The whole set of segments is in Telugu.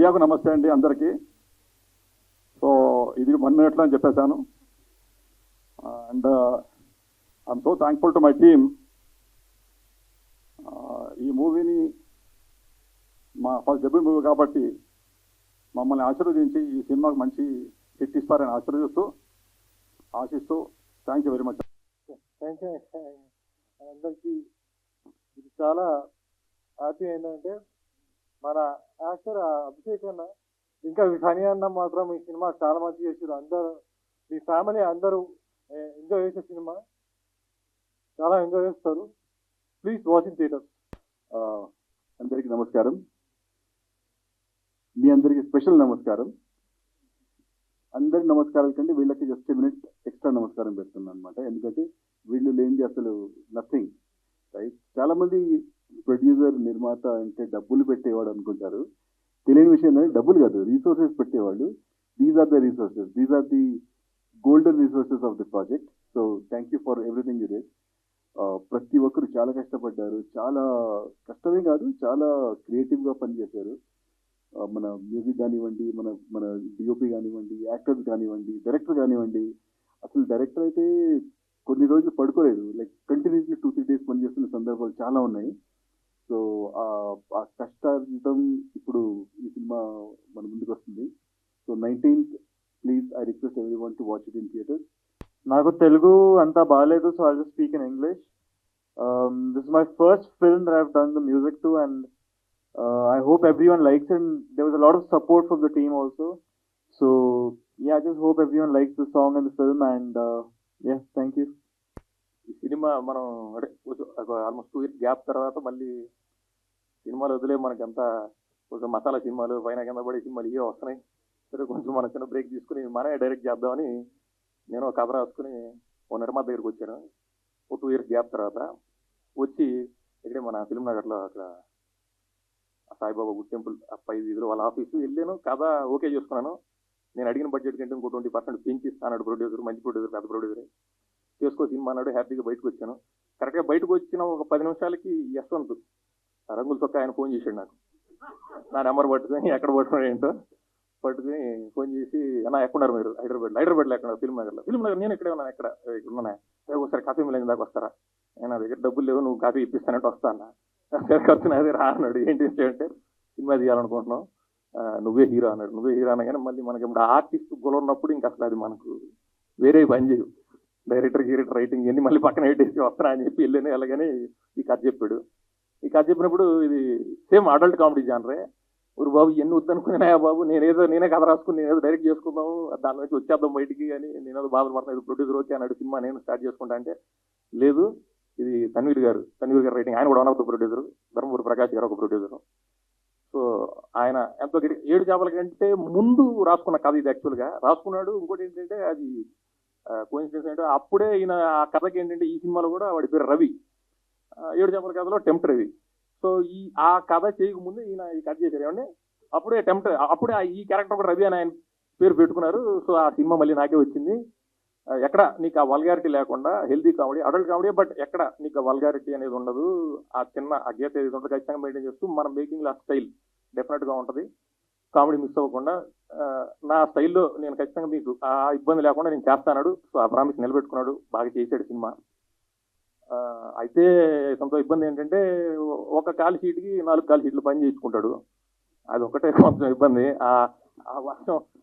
మీడియాకు నమస్తే అండి అందరికీ. సో ఇది 1 minute అని చెప్పేశాను. And I'm so thankful to my team. ఈ మూవీని మా ఫస్ట్ డెబ్యూ మూవీ కాబట్టి మమ్మల్ని ఆశీర్వదించి ఈ సినిమాకి మంచి హిట్ ఇస్తారని ఆశిస్తూ thank you very much. Thank you. అందరికీ ఇది చాలా హ్యాపీ ఏంటంటే మన యాక్టర్ అభిషేక్ అన్న ఇంకా ఫనీ అన్న మాత్రం ఈ సినిమా చాలా మంచిగా చేసారు. అందరూ మీ ఫ్యామిలీ అందరూ ఎంజాయ్ చేసే సినిమా, చాలా ఎంజాయ్ చేస్తారు. Please watch in theatre. అందరికీ నమస్కారం. మీ అందరికీ స్పెషల్ నమస్కారం. అందరి నమస్కారాల కంటే వీళ్ళకి జస్ట్ మినిట్ ఎక్స్ట్రా నమస్కారం పెడుతున్నాను అనమాట. ఎందుకంటే వీళ్ళు లేనిది అసలు నథింగ్, రైట్? చాలా మంది ప్రొడ్యూసర్ నిర్మాత అంటే డబ్బులు పెట్టేవాడు అనుకుంటారు. తెలియని విషయం ఏంటంటే డబ్బులు కాదు, రీసోర్సెస్ పెట్టేవాళ్ళు. These are the resources, these are the golden resources of the project. So thank you for everything you did. ప్రతి ఒక్కరు చాలా కష్టపడ్డారు. చాలా కష్టమే కాదు, చాలా క్రియేటివ్గా పనిచేశారు. మన మ్యూజిక్ కానివ్వండి, మన మన డిఓపి కానివ్వండి, యాక్టర్స్ కానివ్వండి, డైరెక్టర్ కానివ్వండి. అసలు డైరెక్టర్ అయితే కొన్ని రోజులు పడుకోలేదు, లైక్ కంటిన్యూస్లీ 2-3 days పనిచేస్తున్న సందర్భాలు చాలా ఉన్నాయి. సో ఆ కష్టార్థం ఇప్పుడు ఈ సినిమా మన ముందుకు వస్తుంది. So 19th please I request everyone to watch it in theatre. నాకు తెలుగు అంతా బాగాలేదు, so I just speak in English. This is my first film that I have done the music to, and I hope everyone likes it. And there was a lot of support from the team also. So yeah, I just hope everyone likes the song and the film. And yeah, thank you. ఈ సినిమా మనం అంటే ఆల్మోస్ట్ 2 years గ్యాప్ తర్వాత మళ్ళీ సినిమాలు వదిలే మనకంతా కొంచెం మసాలా సినిమాలు, పైన కింద పడే సినిమాలు ఇవే వస్తున్నాయి. సరే కొంచెం మన చిన్న బ్రేక్ తీసుకుని మనమే డైరెక్ట్ చేద్దామని నేను ఒక కథ రాసుకుని ఓ నిర్మాత దగ్గరికి వచ్చాను. ఓ 2 years గ్యాప్ తర్వాత వచ్చి ఇక్కడే మన ఫిల్మ్ నగర్లో అక్కడ సాయిబాబా గుడ్ టెంపుల్ 5 వీధిలో వాళ్ళ ఆఫీసు వెళ్ళాను. కథ ఓకే చేసుకున్నాను. నేను అడిగిన బడ్జెట్ కంటే ఇంకో 20% పెంచి ఇస్తాను. ప్రొడ్యూసర్, మంచి ప్రొడ్యూసర్, పెద్ద ప్రొడ్యూసర్, చేసుకో సినిమా అన్నాడు. హ్యాపీగా బయటకు వచ్చాను. కరెక్ట్గా బయటకు వచ్చిన ఒక 10 నిమిషాలకి యశ్వంత్ రంగుల చొక్క ఆయన ఫోన్ చేశాడు నాకు. నా నెంబర్ పట్టుకొని ఎక్కడ పట్టుకున్నాడు ఏంటో పట్టుకుని ఫోన్ చేసి, అన్న ఎక్కడున్నారు మీరు? హైదరాబాద్లో ఎక్కడ? ఫిల్మ్ నగర్. నేను ఇక్కడే ఉన్నాను. ఇక్కడ ఉన్నాను. ఒకసారి కాఫీ మిల్ దాకా వస్తారా? నేను నా దగ్గర డబ్బులు లేవు, నువ్వు కాఫీ ఇప్పిస్తానంటే వస్తా అన్న. ఖర్చు నాది రా అన్నాడు. ఏంటి అంటే సినిమా తీయాలనుకుంటున్నాం, నువ్వే హీరో అన్నాడు. నువ్వే హీరో అనగానే మళ్ళీ మనకి ఇప్పుడు ఆర్టిస్ట్ గొడవ ఉన్నప్పుడు ఇంకా అసలు అది మనకు వేరే పని చేయవు. డైరెక్టర్ రైటింగ్ ఇవన్నీ మళ్ళీ పక్కన పెట్టేసి వస్తారా అని చెప్పి వెళ్ళాను. అలాగని ఈ కథ చెప్పాడు. ఈ కథ చెప్పినప్పుడు ఇది సేమ్ అడల్ట్ కామెడీ జానరే. ఊరు బాబు ఇవన్నీ వద్దనుకున్నాయా బాబు, నేనే కథ రాసుకుని నేనేదో డైరెక్ట్ చేసుకుందాము, దాని నుంచి వచ్చేద్దాం బయటికి అని నేనేదో బాధపడుతున్నాను. ఇది ప్రొడ్యూసర్ ఓకే అన్నాడు. సినిమా నేను స్టార్ట్ చేసుకుంటా అంటే లేదు, ఇది తన్వీర్ గారు రైటింగ్. ఆయన కూడా one of the producer. Dharmapuri Prakash గారు ఒక ప్రొడ్యూసర్. సో ఆయన ఎంతో 7 చేపల కంటే ముందు రాసుకున్న కథ ఇది. యాక్చువల్గా రాసుకున్నాడు. ఇంకోటి ఏంటంటే అది కోఇన్సిడెన్స్ ఏంటంటే అప్పుడే ఈయన ఆ కథకి ఏంటంటే ఈ సినిమాలో కూడా వాడి పేరు రవి, 7 చేపల కథలో టెంప్ట్ రవి. సో ఆ కథ చేయకముందు ఈయన ఈ కథ చేశారు. ఏమంటే అప్పుడే ఈ క్యారెక్టర్ కూడా రవి అని ఆయన పేరు పెట్టుకున్నారు. సో ఆ సినిమా మళ్ళీ నాకే వచ్చింది. ఎక్కడ నీకు ఆ వల్గారిటీ లేకుండా healthy comedy, adult comedy, but ఎక్కడ నీకు ఆ వల్గారిటీ అనేది ఉండదు. ఆ చిన్న ఆ గీత ఏది ఉంటుంది ఖచ్చితంగా మెయింటైన్ చేస్తూ మన మేకింగ్లో ఆ స్టైల్ డెఫినెట్గా ఉంటుంది. కామెడీ మిస్ అవ్వకుండా నా స్టైల్లో నేను ఖచ్చితంగా మీకు ఆ ఇబ్బంది లేకుండా నేను చేస్తాను. సో ఆ ప్రామిస్ నిలబెట్టుకున్నాడు. బాగా చేశాడు సినిమా. అయితే కొంత ఇబ్బంది ఏంటంటే ఒక కాల్ షీట్కి 4 కాల్ షీట్లు పని చేయించుకుంటాడు. అది ఒకటే కొంచెం ఇబ్బంది.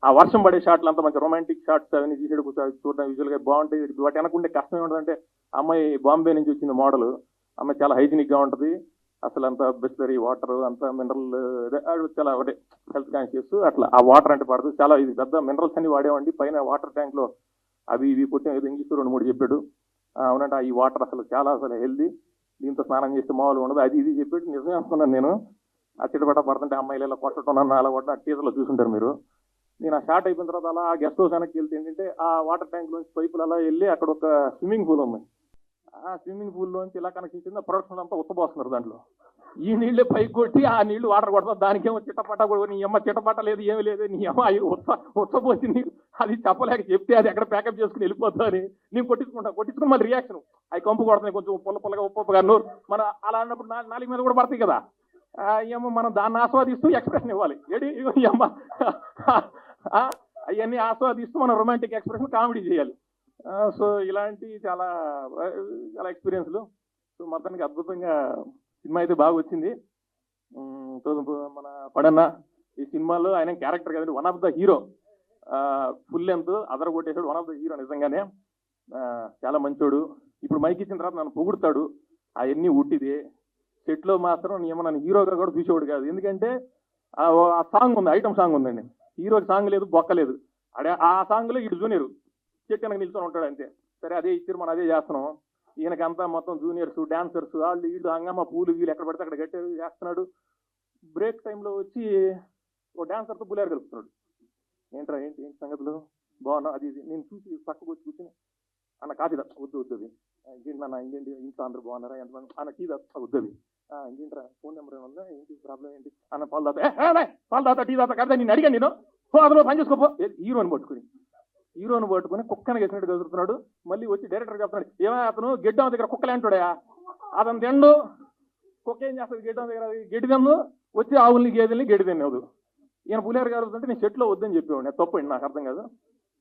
ఆ వర్షం పడే షాట్లు అంతా మంచి రొమాంటిక్ షాట్స్ అవన్నీ తీసేడు చూడడం విజువల్గా బాగుంటాయి. వాటి వెనకుండే కష్టం ఏముంటుందంటే అమ్మాయి బాంబే నుంచి వచ్చింది మోడల్. అమ్మాయి చాలా హైజీనిక్గా ఉంటుంది. అసలు అంత బిస్లరీ వాటర్, అంత మినరల్, చాలా ఒకటే హెల్త్ కాన్షియస్. అట్లా ఆ వాటర్ అంటే పడదు. చాలా ఇది పెద్ద మినరల్స్ అన్ని వాడేవండి. పైన వాటర్ ట్యాంక్లో అవి ఇవి కొట్టిన ఏదో ఇంగ్లీష్ 2-3 చెప్పాడు. అవునంటే ఈ వాటర్ అసలు హెల్దీ, దీంతో స్నానం చేస్తే మామూలుగా ఉండదు, అది ఇది చెప్పాడు. నిజమే అనుకున్నాను నేను. ఆ చిటపట పడుతుంటే అమ్మాయిలు ఇలా కొట్టడం నన్ను అలా కొట్టిన టీజర్లో చూసుంటారు మీరు. నేను ఆ షార్ట్ అయిపోయిన తర్వాత అలా గెస్ట్ హౌస్ వెనక్కి వెళ్తే ఏంటంటే ఆ వాటర్ ట్యాంక్లోంచి పైపులు అలా వెళ్ళి అక్కడ ఒక స్విమ్మింగ్ పూల్ ఉంది. ఆ స్విమ్మింగ్ పూల్లోంచి ఇలా కనెక్ట్ ఇచ్చింది. ఆ ప్రొడక్షన్ అంతా ఉత్తపోస్తున్నారు. దాంట్లో ఈ నీళ్ళే పైకి కొట్టి ఆ నీళ్లు వాటర్ కొడతారు. దానికేమో చిట్టపట్ట కూడా నీ అమ్మ చిట్టపట్ట లేదు, ఏమి లేదు, నీ అమ్మ ఉత్తపోసి నీకు అది చెప్పలేక చెప్తే అది ఎక్కడ ప్యాకప్ చేసుకుని వెళ్ళిపోతా అని నేను కొట్టించుకుని మళ్ళీ రియాక్షన్ అవి కంపు కొడుతున్నాయి కొంచెం పుల్లగా ఉప్పుగా నోరు మన అలా అన్నప్పుడు 4 మీద కూడా పడతాయి కదా. ఏమో మనం దాన్ని ఆస్వాదిస్తూ ఎక్స్ప్రెషన్ ఇవ్వాలి. ఏడి ఈ అమ్మ అవన్నీ ఆస్వాదిస్తూ మనం రొమాంటిక్ ఎక్స్ప్రెషన్ కామెడీ చేయాలి. సో ఇలాంటి చాలా చాలా ఎక్స్పీరియన్స్లు. సో మొత్తానికి అద్భుతంగా సినిమా అయితే బాగా వచ్చింది. మన పడన్న ఈ సినిమాలో ఆయన క్యారెక్టర్ కదండి, one of the hero, full length అదర కొట్టేసాడు, వన్ ఆఫ్ ద హీరో నిజంగానే. చాలా మంచోడు. ఇప్పుడు మైక్ ఇచ్చిన తర్వాత నన్ను పొగుడుతాడు, అవన్నీ ఉట్టిదే. సెట్లో మాత్రం ఏమో నన్ను హీరోగా కూడా చూసేవాడు కాదు. ఎందుకంటే ఆ సాంగ్ ఉంది, ఐటమ్ సాంగ్ ఉందండి, హీరోకి సాంగ్ లేదు, బొక్కలేదు. ఆ సాంగ్లో ఇటు జూనియర్ చెట్టు వెనక నిల్చొని ఉంటాడు అంతే. సరే అదే ఇచ్చారు, మనం అదే చేస్తున్నాం. ఈయనకంతా మొత్తం జూనియర్స్, డాన్సర్స్, వాళ్ళు వీళ్ళు హంగమ్మ పూలు వీళ్ళు ఎక్కడ పడితే అక్కడ గట్టి చేస్తున్నాడు. బ్రేక్ టైంలో వచ్చి ఓ డాన్సర్తో బులేరు కలుపుతున్నాడు. ఏంట్రా ఏంటి ఏంటి సంగతులు బాగున్నా అది ఇది. నేను చూసి పక్కకు వచ్చి కూర్చొని అన్న కాఫీ దా వద్దు వద్దు, ఇంకేంటి నాన్న ఇంకేంటి ఇంట్లో అందరూ బాగున్నారా ఎంతమంది అన్న టీ దా వద్దు, ఇంకేంట్రా ఫోన్ నెంబర్ ఏమన్నా ఏంటి ప్రాబ్లం ఏంటి అన్న పాలు దాతా పాలు దాతా టీ దాతా కదా నేను అడిగాను. నేను అందులో పని చేసుకోపో. హీరోని పట్టుకుని కుక్కని వేసినట్టు కదురుతున్నాడు. మళ్ళీ వచ్చి డైరెక్టర్ చెప్తున్నాడు, ఏమైనా అతను గెడ్డం దగ్గర కుక్కలే అంటాడా, అతను తిండు, కుక్క ఏం చేస్తుంది గెడ్డం దగ్గర, గడ్డి తిందు, వచ్చి ఆవుల్ని గేదెల్ని గడ్డి తినేదు. ఈయన పులిహార కలుగుతుంటే నేను చెట్లో వద్దని చెప్పేవాడు. నేను తప్పండి, నాకు అర్థం కాదు.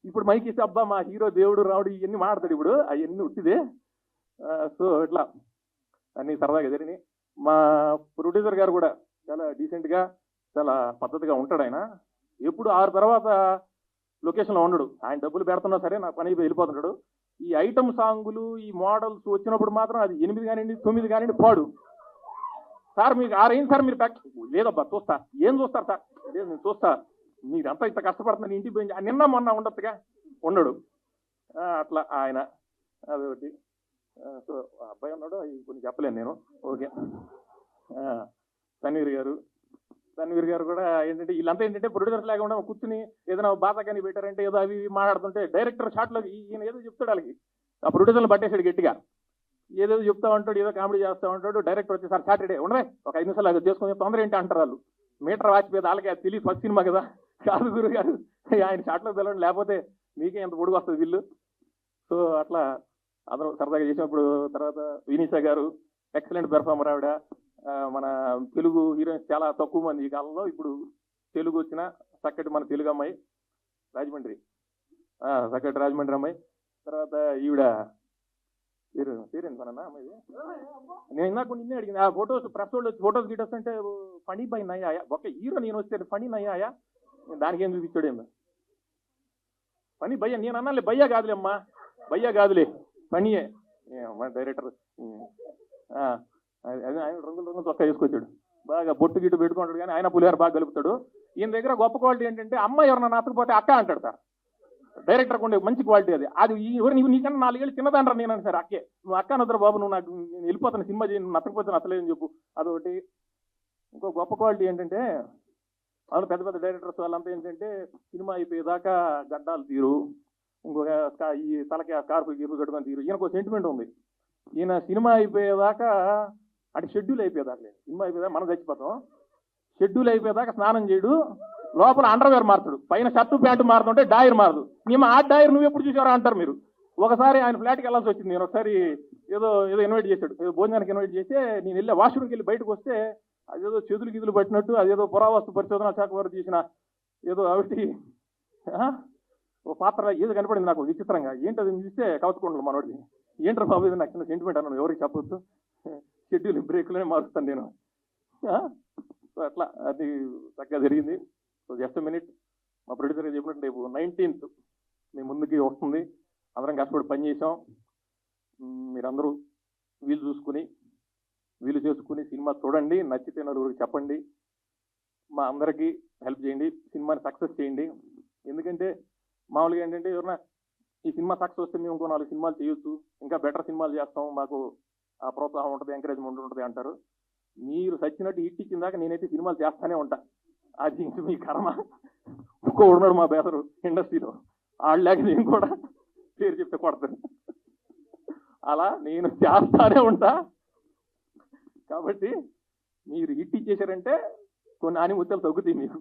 ఇప్పుడు మైకి ఇస్తే అబ్బా మా హీరో దేవుడు రావుడు ఇవన్నీ మాట్లాడతాడు. ఇప్పుడు అవన్నీ ఉట్టిదే. సో ఇట్లా అన్ని సరదాగా జరిగినాయి. మా ప్రొడ్యూసర్ గారు కూడా చాలా డీసెంట్గా చాలా పద్ధతిగా ఉంటాడు. ఆయన ఎప్పుడు 6 తర్వాత లొకేషన్లో ఉండడు. ఆయన డబ్బులు పెడుతున్నా సరే నా పని వెళ్ళిపోతుంటాడు. ఈ ఐటమ్ సాంగులు ఈ మోడల్స్ వచ్చినప్పుడు మాత్రం అది 8 కానివ్వండి 9 కానివ్వండి పాడు. సార్ మీకు 6 అయింది సార్, మీరు లేదబ్బా చూస్తా. ఏం చూస్తారు సార్? లేదు నేను చూస్తా, మీరంతా ఇంత కష్టపడుతున్నారు ఇంటికి పోయి నిన్న మొన్న ఉండొచ్చుగా, ఉండడు. అట్లా ఆయన అదొకటి. సో అబ్బాయి ఉన్నాడు, అవి కొన్ని చెప్పలేను నేను. ఓకే. తన్వీర్ గారు కూడా ఏంటంటే వీళ్ళంతా ఏంటంటే ప్రొడ్యూసర్స్ లాగా ఉండడం, కూర్చుని ఏదైనా బాధ కానీ పెట్టారంటే ఏదో అవి మాట్లాడుతుంటే డైరెక్టర్ షాట్లో ఈయన ఏదో చెప్తాడు వాళ్ళకి, ఆ ప్రొడ్యూసర్లు పట్టేశాడు గట్టిగా, ఏదో చెప్తా ఉంటాడు, ఏదో కామెడీ చేస్తూ ఉంటాడు. డైరెక్టర్ వచ్చి సార్ సాటర్డే ఉండవే ఒక 5 నిమిషాలు అది చేసుకుని తొందర ఏంటి అంటారు వాళ్ళు. మీటర్ వాచిపోయేది వాళ్ళకి అది తెలియదు, ఫస్ట్ సినిమా కదా. కాదు గురు గారు ఆయన షాట్లో పిలవండి, లేకపోతే మీకే ఎంత పొడుగు వస్తుంది వీళ్ళు. సో అట్లా అందరూ సరదాగా చేసినప్పుడు. తర్వాత వినీషా గారు ఎక్సలెంట్ పెర్ఫార్మర్. ఆవిడ మన తెలుగు హీరోయిన్స్ చాలా తక్కువ మంది ఈ కాలంలో. ఇప్పుడు తెలుగు వచ్చిన చక్కటి మన తెలుగు అమ్మాయి రాజమండ్రి, చక్కటి రాజమండ్రి అమ్మాయి. తర్వాత ఈవిడ పేరేంటి మన అమ్మాయి, నేను ఇందాక నిన్నే అడిగింది. ఆ ఫొటోస్ ప్రెస్ వాళ్ళు వచ్చి ఫొటోస్ గీటోస్ అంటే ఫనీ బై నయ్యాయా, ఒక హీరో నేను వస్తే ఫనీ నయ్యాయా, దానికి ఏం చూపించాడు ఏందా ఫనీ భయ్య. నేను అన్నాలే భయ్యా కాదులే అమ్మా, భయ్యా కాదులే ఫనీయే. డైరెక్టర్ ఆయన రంగులు చొక్కా వేసుకొచ్చాడు, బాగా బొట్టు గిట్టు పెట్టుకుంటాడు, కానీ ఆయన పులిహార బాగా కలుపుతాడు. ఈయన దగ్గర గొప్ప క్వాలిటీ ఏంటంటే అమ్మాయి ఎవరన్నా నచ్చకపోతే అక్క అంటాడు సార్. డైరెక్టర్కి ఉండే మంచి క్వాలిటీ అది. అది ఎవరు నీకన్నా 4 ఏళ్ళు చిన్నదాండ్రా నేను అని సార్, అక్కే నువ్వు అక్క నద్దరు బాబు, నువ్వు నాకు నేను వెళ్ళిపోతాను సినిమా చేయి, నువ్వు నచ్చకపోతే నచ్చలేదని చెప్పు. అదొకటి. ఇంకో గొప్ప క్వాలిటీ ఏంటంటే వాళ్ళు పెద్ద పెద్ద డైరెక్టర్స్ వాళ్ళంతా ఏంటంటే సినిమా అయిపోయేదాకా గడ్డాలు తీరు, ఇంకొక ఈ తలకి కార్పు గీరు కట్టుకొని తీరు. ఈయనకు సెంటిమెంట్ ఉంది. ఈయన సినిమా అయిపోయేదాకా అంటే షెడ్యూల్ అయిపోయేదాకా లేదు, సినిమా అయిపోయేదాకా మనం చచ్చిపోతాం, షెడ్యూల్ అయిపోయేదాకా స్నానం చేయడు, లోపల అండర్వేర్ మారుతాడు, పైన షర్టు ప్యాంటు మారుతుంటే డాయర్ మారదు. మేము ఆ డాయర్ నువ్వు ఎప్పుడు చూసారా అంటారు మీరు. ఒకసారి ఆయన ఫ్లాట్కి వెళ్ళాల్సి వచ్చింది. నేను ఒకసారి ఏదో ఇన్వైట్ చేశాడు, ఏదో భోజనానికి ఇన్వైట్ చేస్తే నేను వెళ్ళి వాష్రూమ్కి వెళ్ళి బయటకు వస్తే అదేదో చేతులు గిదులు పట్టినట్టు, అదేదో పురావస్తు పరిశోధన శాఖ వారు చేసిన ఏదో అవిటి ఓ పాత్ర ఏదో కనపడింది నాకు విచిత్రంగా. ఏంటది చూస్తే కవచకుండలు మనోడిది. ఏంటర్ బాబు ఇది నాకు చిన్న సెంటిమెంట్ అన్నాను, ఎవరికి చెప్పొద్దు, షెడ్యూల్ బ్రేక్లోనే మారుస్తాను నేను. సో అట్లా అది చక్కగా జరిగింది. సో జస్ట్ మినిట్, మా ప్రొడ్యూసర్ చెప్పినట్టు రేపు 19th మీ ముందుకి వస్తుంది. అందరం కష్టపడి పని చేసాం. మీరందరూ వీలు చేసుకుని సినిమా చూడండి, నచ్చితే నలుగురికి చెప్పండి, మా అందరికీ హెల్ప్ చేయండి, సినిమాని సక్సెస్ చేయండి. ఎందుకంటే మామూలుగా ఏంటంటే ఎవరన్నా ఈ సినిమా సక్సెస్ వస్తే మేము ఇంకో 4 సినిమాలు చేయొచ్చు, ఇంకా బెటర్ సినిమాలు చేస్తాం, మాకు ఆ ప్రోత్సాహం ఉంటుంది, ఎంకరేజ్మెంట్ ఉంటుంది అంటారు. మీరు సచ్చినట్టు హిట్ ఇచ్చిన దాకా నేనైతే సినిమాలు చేస్తానే ఉంటా. అది మీ కర్మ. ఇంకో ఉన్నాడు మా బేదరు ఇండస్ట్రీలో, వాళ్ళకి నేను కూడా పేరు చెప్తే కొడతాను. అలా నేను చేస్తానే ఉంటా. కాబట్టి మీరు హిట్ ఇచ్చేసారంటే కొన్ని ఆనిముత్యాలు తగ్గుతాయి మీకు,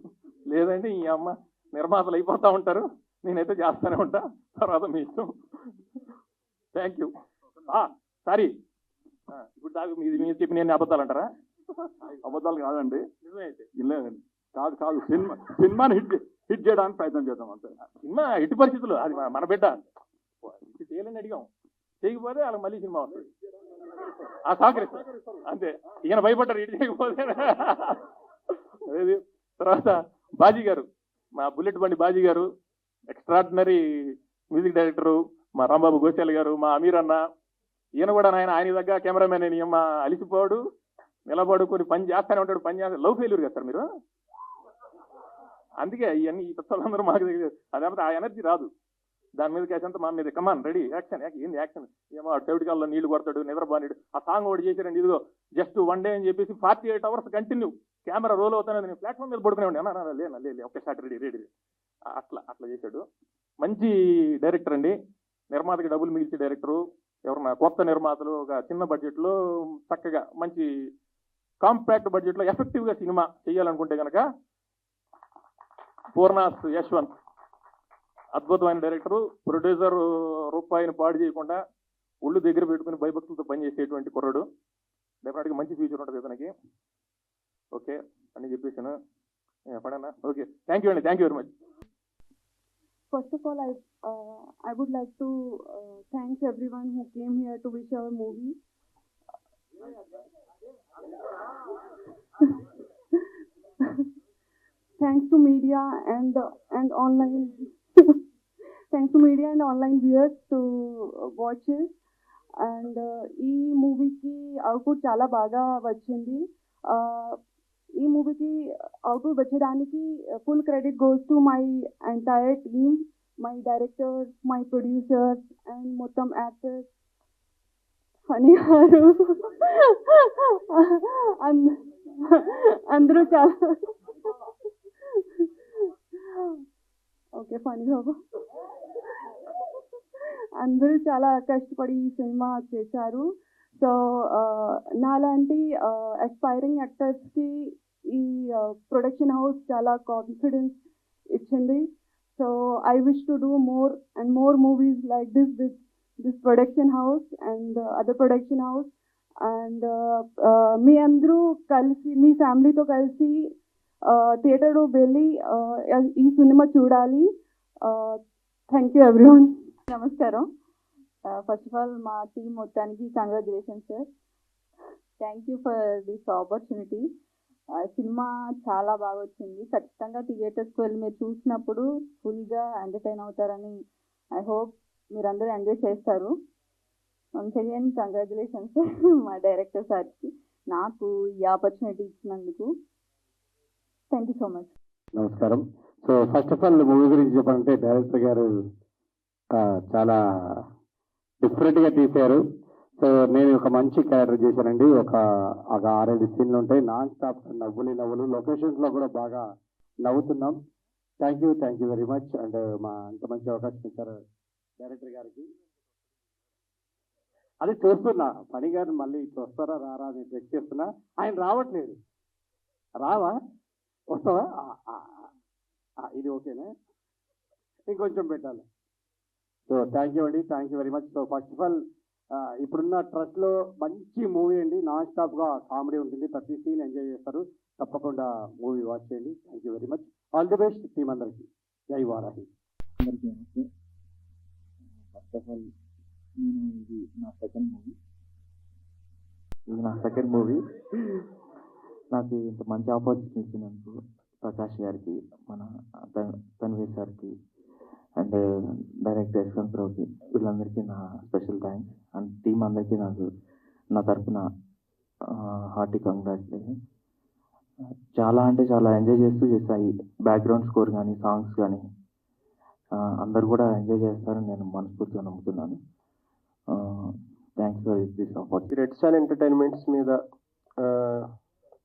లేదంటే ఈ అమ్మ నిర్మాతలు అయిపోతూ ఉంటారు. నేనైతే చేస్తానే ఉంటా, తర్వాత మీ ఇష్టం. Thank you. సారీ, ఇప్పుడు దాకా మీరు చెప్పి నేను అబద్ధాలు అంటారా? అబద్ధాలు కాదండి, నిజమే అయితే లేదండి, కాదు సినిమాని హిట్ చేయడానికి ప్రయత్నం చేద్దాం అంతే. సినిమా ఎట్టి పరిస్థితులు అది మన బిడ్డ హిట్ చేయాలని అడిగాం, చేయకపోతే వాళ్ళకి మళ్ళీ సినిమా వస్తుంది, ఆ సహకరిస్తాం అంతే. ఈయన భయపడ్డారు ఇటు చేయకపోతే. అదేది తర్వాత బాజీ గారు, మా బుల్లెట్ బండి బాజీ గారు, ఎక్స్ట్రాడినరీ మ్యూజిక్ డైరెక్టరు, మా రాంబాబు గోశాల గారు, మా అమీర్ అన్న, ఈయన కూడా ఆయన దగ్గర కెమెరామెన్ అని మా అలిసిపోడు నిలబడు కొన్ని పని చేస్తానే ఉంటాడు, పని చేస్తాడు. లవ్ ఫెయిల్యూర్ కదా సార్ మీరు, అందుకే ఇవన్నీ ఈ తత్వాలందరూ మాకు తెలియదు. అదేమంటే ఆ ఎనర్జీ రాదు, దాని మీద కేసంతా మా మీద కమాన్ రెడీ యాక్షన్, ఏంది యాక్షన్, ఏమో చవిటికాల్లో నీళ్లు కొడతాడు, నిద్రబానిడు, ఆ సాంగ్ ఒకటి చేశారండి, ఇదిగో జస్ట్ 1 డే అని చెప్పేసి 48 hours కంటిన్యూ కెమెరా రోల్ అవుతానే నేను ప్లాట్ఫామ్ మీద పడుకునే ఉండే, లే ఒకే షాట్ రెడీ అట్లా చేశాడు. మంచి డైరెక్టర్ అండి, నిర్మాతకి డబ్బులు మిగిల్చే డైరెక్టరు. ఎవరన్నా కొత్త నిర్మాతలు ఒక చిన్న బడ్జెట్లో చక్కగా మంచి కాంపాక్ట్ బడ్జెట్లో ఎఫెక్టివ్గా సినిమా చేయాలనుకుంటే కనుక పూర్ణాస్ యశ్వంత్ అద్భుతమైన డైరెక్టరు, ప్రొడ్యూసర్ రూపాయిని పాడు చేయకుండా ఒళ్ళు దగ్గర పెట్టుకుని భయభక్తులతో పనిచేసేటువంటి కుర్రాడు. డెఫినెట్గా మంచి ఫ్యూచర్ ఉంటుంది ఇతనికి. ఓకే అని చెప్పేసాను, పడన్నా. ఓకే, థ్యాంక్ యూ అండి, thank you very much. First of all, I would like to thank everyone who came here to wish our movie. Thanks to media and online. Thanks to media and online viewers to watch it. And ఈ మూవీకి అవుట్పుట్ చాలా బాగా వచ్చింది. ఈ మూవీకి అవుట్పుట్ వచ్చేదానికి full credit goes to my entire team, my directors, my producers and మొత్తం యాక్టర్స్, ఫనీ గారు అందరూ చాలా ఓకే ఫనీ బాబు అందరూ చాలా కష్టపడి ఈ సినిమా చేశారు. సో నాలాంటి అస్పైరింగ్ యాక్టర్స్కి ఈ ప్రొడక్షన్ హౌస్ చాలా కాన్ఫిడెన్స్ ఇచ్చింది. So I wish to do more and more movies like this with this production house and other production house. And మీ అందరూ కలిసి మీ ఫ్యామిలీతో కలిసి థియేటర్లో వెళ్ళి ఈ సినిమా చూడాలి. Thank you everyone. నమస్కారం. ఫస్ట్ ఆఫ్ ఆల్ మా టీం మొత్తానికి congratulations sir. Thank you for this opportunity. Cinema చాలా బాగా వచ్చింది. ఖచ్చితంగా థియేటర్స్కి వెళ్ళి మీరు చూసినప్పుడు ఫుల్గా ఎంటర్టైన్ అవుతారని ఐ హోప్ మీరందరూ ఎంజాయ్ చేస్తారు. వన్స్ అగైన్ కంగ్రాచులేషన్స్ మా డైరెక్టర్ సార్కి నాకు ఈ ఆపర్చునిటీ ఇచ్చినందుకు. Thank you so much. నమస్కారం. So first of all movie గురించి చెప్పాలంటే డైరెక్టర్ గారు చాలా డిఫరెంట్గా తీశారు. సో నేను ఒక మంచి క్యారెక్టర్ చేశానండి. ఒక 6-7 సీన్లు ఉంటాయి, నాన్ స్టాప్ నవ్వులు. లొకేషన్స్లో కూడా బాగా నవ్వుతున్నాం. Thank you very much. And మా అంత మంచి అవకాశం ఇచ్చారు డైరెక్టర్ గారికి. అది చూస్తున్నా పని గారు మళ్ళీ ఇట్లా వస్తారా రారా అని చెక్ చేస్తున్నా. ఆయన రావట్లేదు. రావా వస్తావా? ఇది ఓకేనా? ఇంకొంచెం పెట్టాలి. So thank you very much. So first of all ఇప్పుడున్న ట్రస్ట్లో మంచి మూవీ అండి. నాన్ స్టాప్గా కామెడీ ఉంటుంది, ప్రతి సీన్ ఎంజాయ్ చేస్తారు. తప్పకుండా మూవీ వాచ్ చేయండి. Thank you very much. All the best team అందరికీ. జై వారాహి. అందరికీ నమస్తే. ఫస్ట్ ఆఫ్ ఆల్ ఇది నా సెకండ్ మూవీ. నాకు ఇంత మంచి ఆపర్చునిటీ ఇచ్చినందుకు ప్రకాష్ గారికి, మన తన్వీర్ సార్కి అండ్ డైరెక్టర్ యశ్వంతరావుకి, వీళ్ళందరికీ నా స్పెషల్ థ్యాంక్స్. అండ్ టీం అందరికీ నాకు నా తరఫున హార్టీ కంగ్రాచులేషన్. చాలా అంటే చాలా ఎంజాయ్ చేస్తాయి. బ్యాక్గ్రౌండ్ స్కోర్ కానీ సాంగ్స్ కానీ అందరు కూడా ఎంజాయ్ చేస్తారని నేను మనస్ఫూర్తిగా నమ్ముతున్నాను. Thanks for this opportunity. Red star entertainments మీద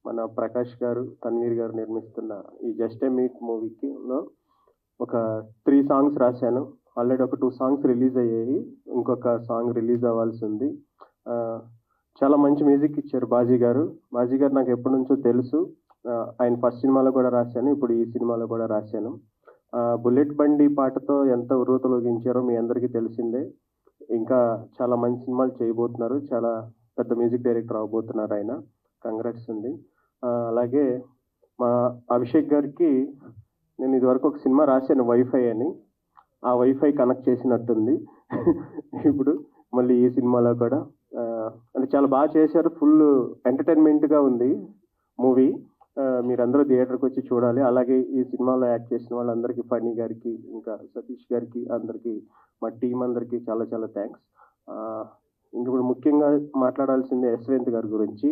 మన ప్రకాష్ గారు, తన్వీర్ గారు నిర్మిస్తున్న ఈ జస్ట్ ఏ మీట్ మూవీకి ఒక 3 సాంగ్స్ రాశాను. ఆల్రెడీ ఒక 2 సాంగ్స్ రిలీజ్ అయ్యాయి, ఇంకొక సాంగ్ రిలీజ్ అవ్వాల్సి ఉంది. చాలా మంచి మ్యూజిక్ ఇచ్చారు బాజీ గారు నాకు ఎప్పటి నుంచో తెలుసు. ఆయన ఫస్ట్ సినిమాలో కూడా రాశాను, ఇప్పుడు ఈ సినిమాలో కూడా రాశాను. బుల్లెట్ బండి పాటతో ఎంత ఉర్రూతలొగించారో మీ అందరికీ తెలిసిందే. ఇంకా చాలా మంచి సినిమాలు చేయబోతున్నారు. చాలా పెద్ద మ్యూజిక్ డైరెక్టర్ అవబోతున్నారు ఆయన. కంగ్రాట్స్ ఉంది. అలాగే మా అభిషేక్ గారికి నేను ఇదివరకు ఒక సినిమా రాశాను వైఫై అని, ఆ వైఫై కనెక్ట్ చేసినట్టుంది ఇప్పుడు మళ్ళీ ఈ సినిమాలో కూడా. అంటే చాలా బాగా చేశారు, ఫుల్ ఎంటర్టైన్మెంట్గా ఉంది మూవీ. మీరందరూ థియేటర్కి వచ్చి చూడాలి. అలాగే ఈ సినిమాలో యాక్ట్ చేసిన వాళ్ళందరికీ, ఫణి గారికి, ఇంకా సతీష్ గారికి, అందరికీ, మా టీం అందరికీ చాలా చాలా థ్యాంక్స్. ఇప్పుడు ముఖ్యంగా మాట్లాడాల్సింది యశ్వంత్ గారి గురించి.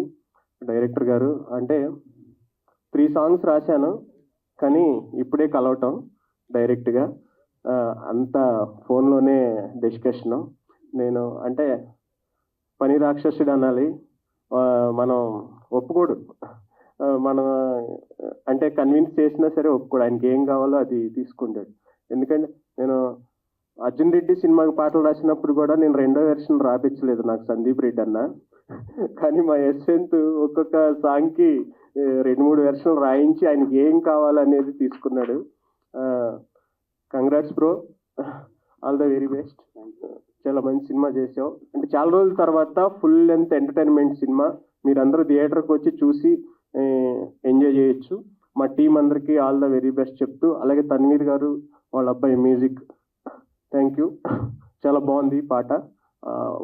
డైరెక్టర్ గారు అంటే 3 సాంగ్స్ రాశాను, కానీ ఇప్పుడే కలవటం డైరెక్ట్గా, అంతా ఫోన్లోనే డిస్కషను. నేను అంటే పని రాక్షసుడు అనాలి, మనం ఒప్పుకోడు, మనం అంటే కన్విన్స్ చేసినా సరే ఒప్పుకోడు, ఆయనకి ఏం కావాలో అది తీసుకుంటాడు. ఎందుకంటే నేను అర్జున్ రెడ్డి సినిమాకి పాటలు రాసినప్పుడు కూడా నేను 2వ వెర్షన్ రాపించలేదు నాకు సందీప్ రెడ్డి అన్న, కానీ మా యశ్వంత్ ఒక్కొక్క సాంగ్కి 2-3 వెర్షన్లు రాయించి ఆయనకి ఏం కావాలనేది తీసుకున్నాడు. Congrats bro, all the very best. చాలా మంచి సినిమా చేసావు. అంటే చాలా రోజుల తర్వాత ఫుల్ లెంత్ ఎంటర్టైన్మెంట్ సినిమా, మీరందరూ థియేటర్కి వచ్చి చూసి ఎంజాయ్ చేయొచ్చు. మా టీం అందరికీ ఆల్ ద వెరీ బెస్ట్ చెప్తూ, అలాగే తన్వీర్ గారు వాళ్ళ అబ్బాయి మ్యూజిక్, థ్యాంక్ యూ, చాలా బాగుంది పాట.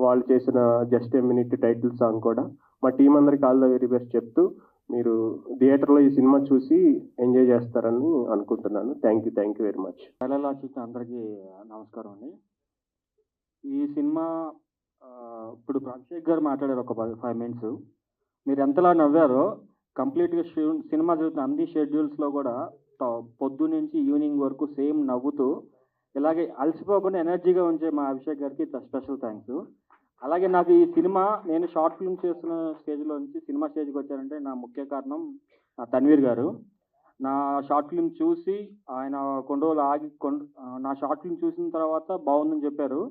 వాళ్ళు చేసిన just a minute title song కూడా. మా టీం అందరికీ ఆల్ ద వెరీ బెస్ట్ చెప్తూ, మీరు థియేటర్లో ఈ సినిమా చూసి ఎంజాయ్ చేస్తారని అనుకుంటున్నాను. Thank you very much. కళలా చూసిన అందరికీ నమస్కారం అండి. ఈ సినిమా ఇప్పుడు అభిషేక్ గారు మాట్లాడారు ఒక 5 minutes. మీరు ఎంతలా నవ్వారో, కంప్లీట్గా సినిమా జరుగుతున్న అన్ని షెడ్యూల్స్లో కూడా పొద్దు నుంచి ఈవినింగ్ వరకు సేమ్ నవ్వుతూ, ఇలాగే అలసిపోకుండా ఎనర్జీగా ఉంచే మా అభిషేక్ గారికి స్పెషల్ థ్యాంక్స్. అలాగే నాకు ఈ సినిమా, నేను షార్ట్ ఫిల్మ్ చేస్తున్న స్టేజ్లో నుంచి సినిమా స్టేజ్కి వచ్చానంటే నా ముఖ్య కారణం తన్వీర్ గారు. నా షార్ట్ ఫిల్మ్ చూసి ఆయన కొన్ని రోజులు ఆగి నా షార్ట్ ఫిల్మ్ చూసిన తర్వాత బాగుందని చెప్పారు.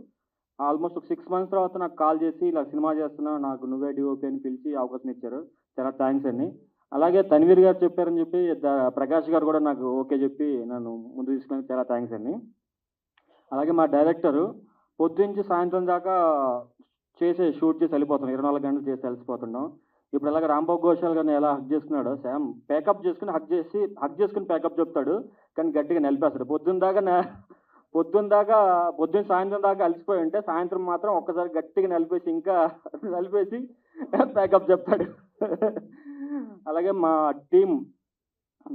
ఆల్మోస్ట్ ఒక 6 months తర్వాత నాకు కాల్ చేసి ఇలా సినిమా చేస్తున్నా, నాకు నువ్వే డిఓపి అని పిలిచి అవకాశం ఇచ్చారు. చాలా థ్యాంక్స్ అండి. అలాగే తన్వీర్ గారు చెప్పారని చెప్పి ప్రకాష్ గారు కూడా నాకు ఓకే చెప్పి నన్ను ముందు తీసుకుని చాలా థ్యాంక్స్ అండి. అలాగే మా డైరెక్టరు పొద్దునుంచి సాయంత్రం దాకా షూట్ చేసి వెళ్ళిపోతున్నాం, 24 గంటలు చేసి వెళ్ళిపోతున్నాం. ఇప్పుడు అలాగే రాంబాబు ఘోషాల్ గారిని ఎలా హక్ చేసుకున్నాడో శామ్, ప్యాకప్ చేసుకుని హక్ చేసుకుని ప్యాకప్ చెప్తాడు, కానీ గట్టిగా నిలిపేస్తాడు. పొద్దున్న సాయంత్రం దాకా అలసిపోయి ఉంటే సాయంత్రం మాత్రం ఒక్కసారి గట్టిగా నలిపేసి ప్యాకప్ చెప్తాడు. అలాగే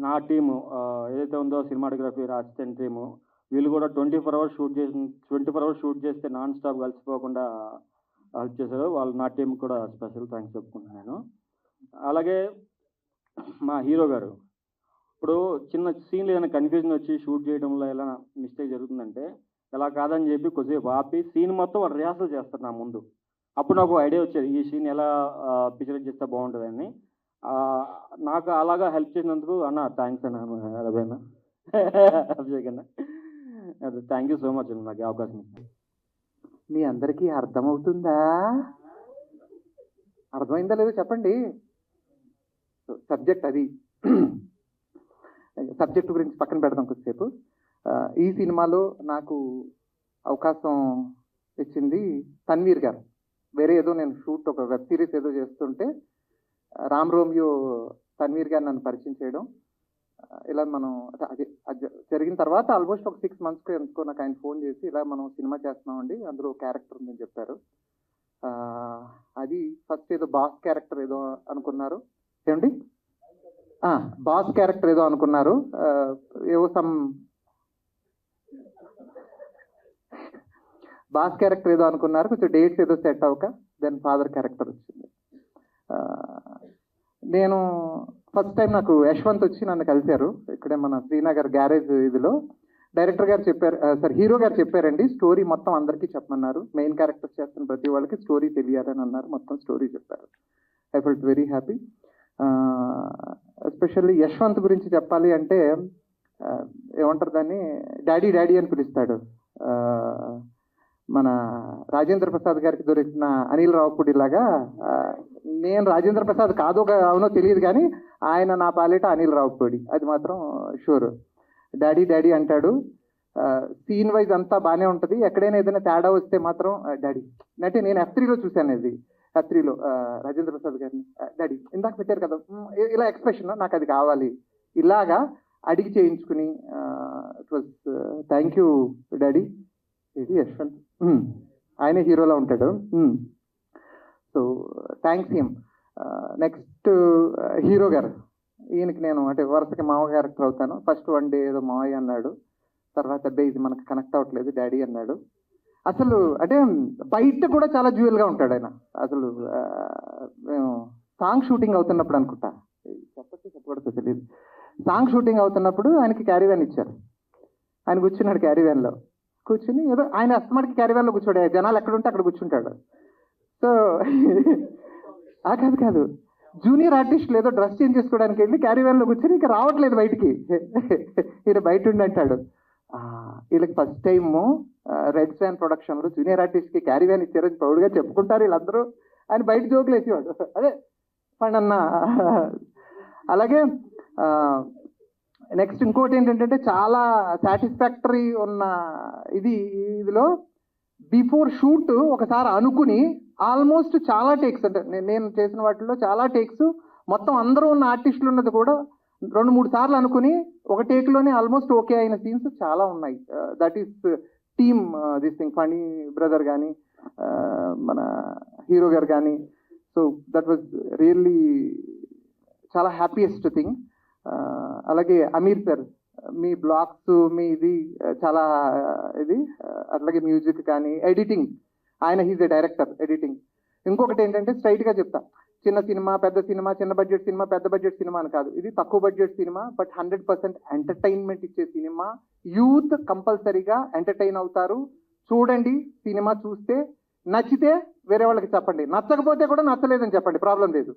నా టీము ఏదైతే ఉందో సినిమాటోగ్రఫీ, అసిస్టెంట్ టీము, వీళ్ళు కూడా 24 hours షూట్ చేస్తే నాన్ స్టాప్ కలిసిపోకుండా హెల్ప్ చేశారు. నా టీం కూడా స్పెషల్ థ్యాంక్స్ చెప్పుకుంటున్నాను. అలాగే మా హీరో గారు, ఇప్పుడు చిన్న సీన్లు ఏదైనా కన్ఫ్యూజన్ వచ్చి షూట్ చేయడంలో ఎలా మిస్టేక్ జరుగుతుందంటే, ఎలా కాదని చెప్పి కొద్దిసేపు ఆపి సీన్ మొత్తం వాళ్ళు రిహార్సల్ చేస్తారు నా ముందు. అప్పుడు నాకు ఐడియా వచ్చేది ఈ సీన్ ఎలా పిక్చరైజ్ చేస్తే బాగుంటుందని. నాకు అలాగా హెల్ప్ చేసినందుకు అన్న థ్యాంక్స్ అన్న, రవేనా అభిషేక్ అన్న, థ్యాంక్ యూ సో మచ్ అన్న నాకు అవకాశం ఇచ్చింది. మీ అందరికీ అర్థమవుతుందా? అర్థమైందా లేదో చెప్పండి. సబ్జెక్ట్ అది. సబ్జెక్ట్ గురించి పక్కన పెడదాం కొద్దిసేపు. ఈ సినిమాలో నాకు అవకాశం ఇచ్చింది తన్వీర్ గారు. వేరే ఏదో నేను షూట్ ఒక వెబ్ సిరీస్ ఏదో చేస్తుంటే రామ్ రోమియో తన్వీర్ గారు నన్ను పరిచయం చేయడం, ఇలా మనం అది జరిగిన తర్వాత ఆల్మోస్ట్ ఒక 6 months ఎందుకో నాకు ఆయన ఫోన్ చేసి ఇలా మనం సినిమా చేస్తున్నామండి, అందులో క్యారెక్టర్ ఉందని చెప్పారు. అది ఫస్ట్ ఏదో బాస్ క్యారెక్టర్ ఏదో అనుకున్నారు. ఏమండి, బాస్ క్యారెక్టర్ ఏదో అనుకున్నారు. ఏవో బాస్ క్యారెక్టర్ ఏదో అనుకున్నారు, కొంచెం డేట్స్ ఏదో సెట్ అవ్వక దెన్ ఫాదర్ క్యారెక్టర్ వచ్చింది. నేను ఫస్ట్ టైం నాకు యశ్వంత్ వచ్చి నన్ను కలిశారు ఇక్కడే మన శ్రీనగర్ గ్యారేజ్ ఇదిలో. డైరెక్టర్ గారు చెప్పారు, హీరో గారు చెప్పారండి, స్టోరీ మొత్తం అందరికీ చెప్పమన్నారు, మెయిన్ క్యారెక్టర్స్ చేస్తున్న ప్రతి వాళ్ళకి స్టోరీ తెలియాలని అన్నారు. మొత్తం స్టోరీ చెప్పారు. I felt very happy. Especially Yashwant గురించి చెప్పాలి అంటే, ఏమంటారు దాన్ని, డాడీ డాడీ అని పిలుస్తాడు. మన రాజేంద్ర ప్రసాద్ గారికి దొరికిన అనిల్ రావుపూడి లాగా నేను రాజేంద్ర ప్రసాద్ కాదో అవునో తెలియదు, కానీ ఆయన నా పాలిట అనిల్ రావుపూడి, అది మాత్రం షూర్. డాడీ డాడీ అంటాడు. సీన్ వైజ్ అంతా బాగానే ఉంటుంది, ఎక్కడైనా ఏదైనా తేడా వస్తే మాత్రం డాడీ అంటే నేను F3లో చూశాను ఇది. కత్రిలో రాజేంద్ర ప్రసాద్ గారిని డాడీ ఇందాక పెట్టారు కదా ఇలా ఎక్స్ప్రెషన్ నాకు అది కావాలి ఇలాగా అడిగి చేయించుకుని it was thank you daddy ఇది యశ్వంత్ ఆయనే హీరోలో ఉంటాడు. So thanks him. Next hero గారు, ఈయనకి నేను అంటే వరుసకి మావ క్యారెక్టర్ అవుతాను. ఫస్ట్ వన్ డే ఏదో మావయ్య అన్నాడు, తర్వాత అబ్బాయి ఇది మనకు కనెక్ట్ అవ్వట్లేదు డాడీ అన్నాడు. అసలు అంటే బయట కూడా చాలా జ్యువెల్గా ఉంటాడు ఆయన. అసలు మేము సాంగ్ షూటింగ్ అవుతున్నప్పుడు అనుకుంటా, చెప్పకూడదు తెలియదు, సాంగ్ షూటింగ్ అవుతున్నప్పుడు ఆయనకి క్యారీ వ్యాన్ ఇచ్చారు. ఆయన కూర్చున్నాడు క్యారీ వ్యాన్లో, కూర్చుని ఏదో ఆయన అస్తమాటికి క్యారీ వ్యాన్లో కూర్చోడు, జనాలు ఎక్కడుంటే అక్కడ కూర్చుంటాడు. సో కాదు జూనియర్ ఆర్టిస్టులు ఏదో డ్రెస్ చేంజ్ చేసుకోవడానికి వెళ్ళి క్యారీ వ్యాన్లో కూర్చొని ఇంకా రావట్లేదు బయటికి, ఈయన బయట ఉండి అంటాడు వీళ్ళకి ఫస్ట్ టైము రెడ్ స్వాన్ ప్రొడక్షన్లో జూనియర్ ఆర్టిస్ట్కి క్యారీ వ్యాన్ ఇచ్చారని ప్రౌడ్గా చెప్పుకుంటారు వీళ్ళందరూ ఆయన బయట జోకులు వేసేవాడు. అదే ఫండ్ అన్న. అలాగే నెక్స్ట్ ఇంకోటి ఏంటంటే చాలా సాటిస్ఫాక్టరీ ఉన్న ఇదిలో బిఫోర్ షూట్ ఒకసారి అనుకుని ఆల్మోస్ట్ చాలా టేక్స్ అంటే నేను చేసిన వాటిల్లో చాలా టేక్స్ మొత్తం అందరూ ఉన్న ఆర్టిస్టులు ఉన్నది కూడా 2-3 సార్లు అనుకుని ఒక టేక్లోనే ఆల్మోస్ట్ ఓకే అయిన సీన్స్ చాలా ఉన్నాయి. That is team this thing, funny brother కానీ మన హీరో గారు కానీ. సో దట్ వాజ్ రియల్లీ చాలా హ్యాపీయెస్ట్ థింగ్. అలాగే అమీర్ సార్, మీ బ్లాగ్స్ మీ ఇది చాలా ఇది, అట్లాగే మ్యూజిక్ కానీ ఎడిటింగ్, ఆయన హీజ్ ఎ డైరెక్టర్ ఎడిటింగ్. ఇంకొకటి ఏంటంటే స్ట్రైట్గా చెప్తా, చిన్న సినిమా పెద్ద సినిమా, చిన్న బడ్జెట్ సినిమా పెద్ద బడ్జెట్ సినిమా అని కాదు, ఇది తక్కువ బడ్జెట్ సినిమా బట్ 100% ఎంటర్టైన్మెంట్ ఇచ్చే సినిమా. యూత్ కంపల్సరీగా ఎంటర్టైన్ అవుతారు. చూడండి, సినిమా చూస్తే నచ్చితే వేరే వాళ్ళకి చెప్పండి, నచ్చకపోతే కూడా నచ్చలేదని చెప్పండి, ప్రాబ్లం లేదు.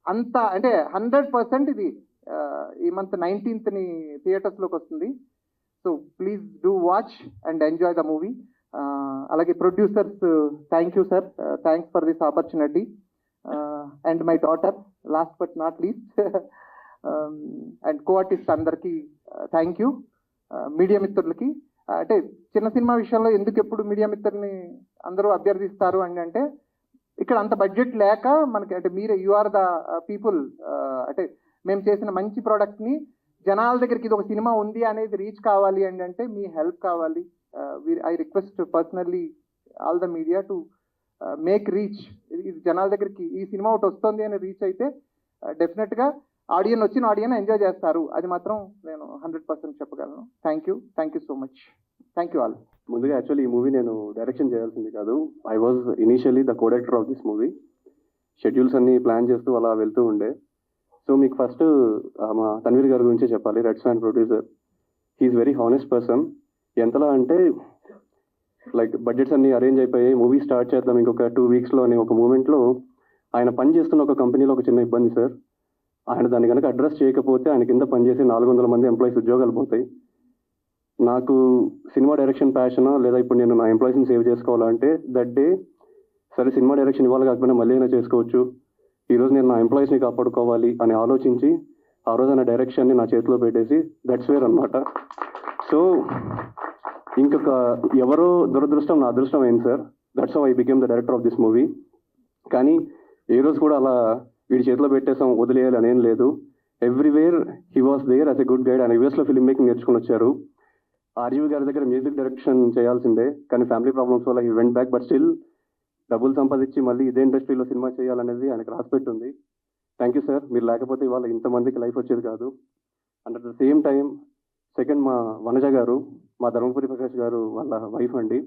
అంత అంటే 100% ఇది ఈ మంత్ 19th థియేటర్స్లోకి వస్తుంది. So please do watch and enjoy the movie. అలాగే producers thank you sir, thanks for this opportunity. And my daughter last but not least, and co-artist అందరికీ థ్యాంక్ యూ. మీడియా మిత్రులకి అంటే చిన్న సినిమా విషయంలో ఎందుకు ఎప్పుడు మీడియా మిత్రుల్ని అందరూ అభ్యర్థిస్తారు అని అంటే ఇక్కడ అంత బడ్జెట్ లేక మనకి అంటే మీరే యు ఆర్ ద పీపుల్, అంటే మేము చేసిన మంచి ప్రోడక్ట్ని జనాల దగ్గరికి ఇది ఒక సినిమా ఉంది అనేది రీచ్ కావాలి అని అంటే మీ హెల్ప్ కావాలి. I request personally all the media to make reach. ఇది జనాల దగ్గరికి ఈ సినిమా ఒకటి వస్తుంది అని రీచ్ అయితే డెఫినెట్గా వచ్చిన ఆడియన్ ఎంజాయ్ చేస్తారు, అది మాత్రం నేను 100% చెప్పగలను. Thank you so much. Thank you all. ముందుగా యాక్చువల్లీ ఈ మూవీ నేను డైరెక్షన్ చేయాల్సింది కాదు. I was initially the co-director of this movie. Schedules అన్ని ప్లాన్ చేస్తూ అలా వెళ్తూ ఉండే. సో మీకు ఫస్ట్ మా తన్వీర్ గారి గురించి చెప్పాలి. Red Swan producer, he is very honest person. ఎంతలా అంటే లైక్ బడ్జెట్స్ అన్ని అరేంజ్ అయిపోయాయి, మూవీ స్టార్ట్ చేద్దాం ఇంకొక 2 weeksలో అని ఒక మూమెంట్లో ఆయన పని చేస్తున్న ఒక కంపెనీలో ఒక చిన్న ఇబ్బంది సార్. ఆయన దాన్ని కనుక అడ్రస్ చేయకపోతే ఆయన కింద పనిచేసే 400 మంది ఎంప్లాయీస్ ఉద్యోగాలు పోతాయి. నాకు సినిమా డైరెక్షన్ ప్యాషన్ లేదా ఇప్పుడు నేను నా ఎంప్లాయీస్ని సేవ్ చేసుకోవాలంటే దట్ డే సరే సినిమా డైరెక్షన్ ఇవ్వాలి కాకపోయినా మళ్ళీ అయినా చేసుకోవచ్చు, ఈరోజు నేను నా ఎంప్లాయీస్ని కాపాడుకోవాలి అని ఆలోచించి ఆ రోజు నా డైరెక్షన్ని నా చేతిలో పెట్టేసి దట్స్ వేర్ అనమాట. సో ఇంకొక ఎవరో దురదృష్టం నా అదృష్టం అయింది sir. That's how I became the director of this movie. కానీ ఏ రోజు కూడా అలా వీడి చేతిలో పెట్టేసాం వదిలేయాలి అనేం లేదు. Everywhere he was there as a good guide. ఆయన యూఎస్లో ఫిల్మ్ మేకింగ్ నేర్చుకుని వచ్చారు. ఆర్జీవి గారి దగ్గర మ్యూజిక్ డైరెక్షన్ చేయాల్సిందే కానీ ఫ్యామిలీ ప్రాబ్లమ్స్ వల్ల he went back. But still డబ్బులు సంపాదించి మళ్ళీ ఇదే ఇండస్ట్రీలో సినిమా చేయాలనేది ఆయనకు రాసిపెట్టుంది. Thank you sir. మీరు లేకపోతే ఇవాళ ఇంతమందికి లైఫ్ వచ్చేది కాదు. And at the same time second మా వనజ గారు, మా ధర్మపురి ప్రకాష్ గారు వాళ్ళ వైఫ్ అండి,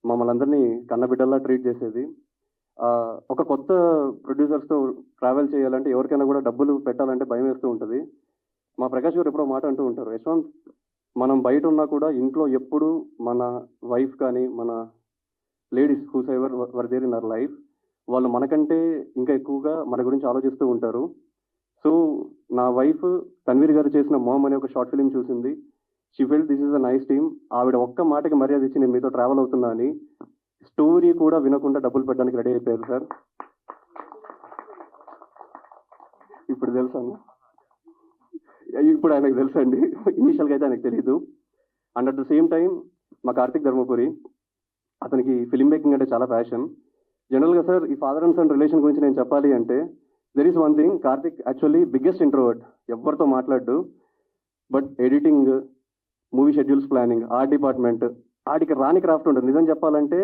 మమ్మల్ని అందరినీ కన్నబిడ్డల్లా ట్రీట్ చేసేది. ఒక కొత్త ప్రొడ్యూసర్స్తో ట్రావెల్ చేయాలంటే ఎవరికైనా కూడా డబ్బులు పెట్టాలంటే భయం వేస్తూ ఉంటుంది. మా ప్రకాష్ గారు ఎప్పుడో మాట అంటూ ఉంటారు, యశ్వంత్ మనం బయట ఉన్నా కూడా ఇంట్లో ఎప్పుడు మన వైఫ్ కానీ మన ladies whose ever were there in our life వాళ్ళు మనకంటే ఇంకా ఎక్కువగా మన గురించి ఆలోచిస్తూ ఉంటారు. సో నా వైఫ్ తన్వీర్ గారు చేసిన మామ్ అనే ఒక షార్ట్ ఫిలిం చూసింది. She felt this is a nice team. ఆవిడ ఒక్క మాటకి మర్యాద ఇచ్చి నేను మీతో ట్రావెల్ అవుతున్నా అని స్టోరీ కూడా వినకుండా డబ్బులు పెట్టడానికి రెడీ అయిపోయారు సార్. ఇప్పుడు తెలుసా, ఇప్పుడు ఆయనకు తెలుసండి, ఇనీషియల్గా అయితే ఆయనకు తెలీదు. And at the same time మా కార్తిక్ ధర్మపురి, అతనికి ఫిల్మ్ మేకింగ్ అంటే చాలా ప్యాషన్. జనరల్గా సార్ ఈ ఫాదర్ అండ్ సన్ రిలేషన్ గురించి నేను చెప్పాలి అంటే there is one thing, Karthik actually biggest introvert, ఎవరితో మాట్లాడు. But editing, movie schedules planning, art department, ఆడికి రాని క్రాఫ్ట్ ఉంటుంది. నిజం చెప్పాలంటే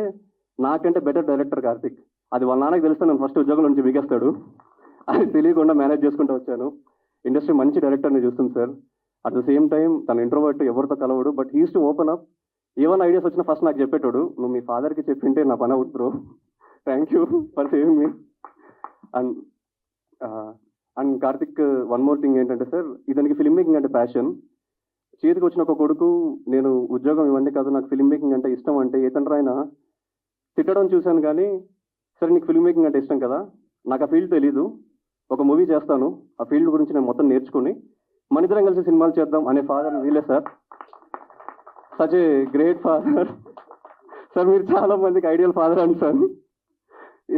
నాకంటే బెటర్ డైరెక్టర్ కార్తిక్. అది వాళ్ళ నాన్నకి తెలిస్తే నేను ఫస్ట్ ఉద్యోగం నుంచి బిగేస్తాడు. అది తెలియకుండా మేనేజ్ చేసుకుంటూ వచ్చాను. ఇండస్ట్రీ మంచి డైరెక్టర్ని చూస్తుంది sir. At the same time తన ఇంట్రోవర్ట్, ఎవరితో కలవడు. But he's to open up. ఏమైనా ఐడియాస్ వచ్చినా ఫస్ట్ నాకు చెప్పేటోడు. నువ్వు మీ ఫాదర్కి చెప్పింటే నా పని out bro. Thank you for saving me. And Karthik one more thing ఏంటంటే సార్, ఇతనికి ఫిల్మ్ మేకింగ్ అంటే ప్యాషన్. చేతికి వచ్చిన ఒక కొడుకు నేను ఉద్యోగం ఇవన్నీ కాదు, నాకు ఫిల్మ్ మేకింగ్ అంటే ఇష్టం అంటే ఏతండ్రైనా తిట్టడం చూశాను. కానీ సరే నీకు ఫిల్మ్ మేకింగ్ అంటే ఇష్టం కదా, నాకు ఆ ఫీల్డ్ తెలీదు, ఒక మూవీ చేస్తాను, ఆ ఫీల్డ్ గురించి నేను మొత్తం నేర్చుకుని మనిద్దరం కలిసి సినిమాలు చేద్దాం అనే ఫాదర్ వీలే sir. Such a great father sir. మీరు చాలా మందికి ఐడియల్ ఫాదర్ అండి సార్.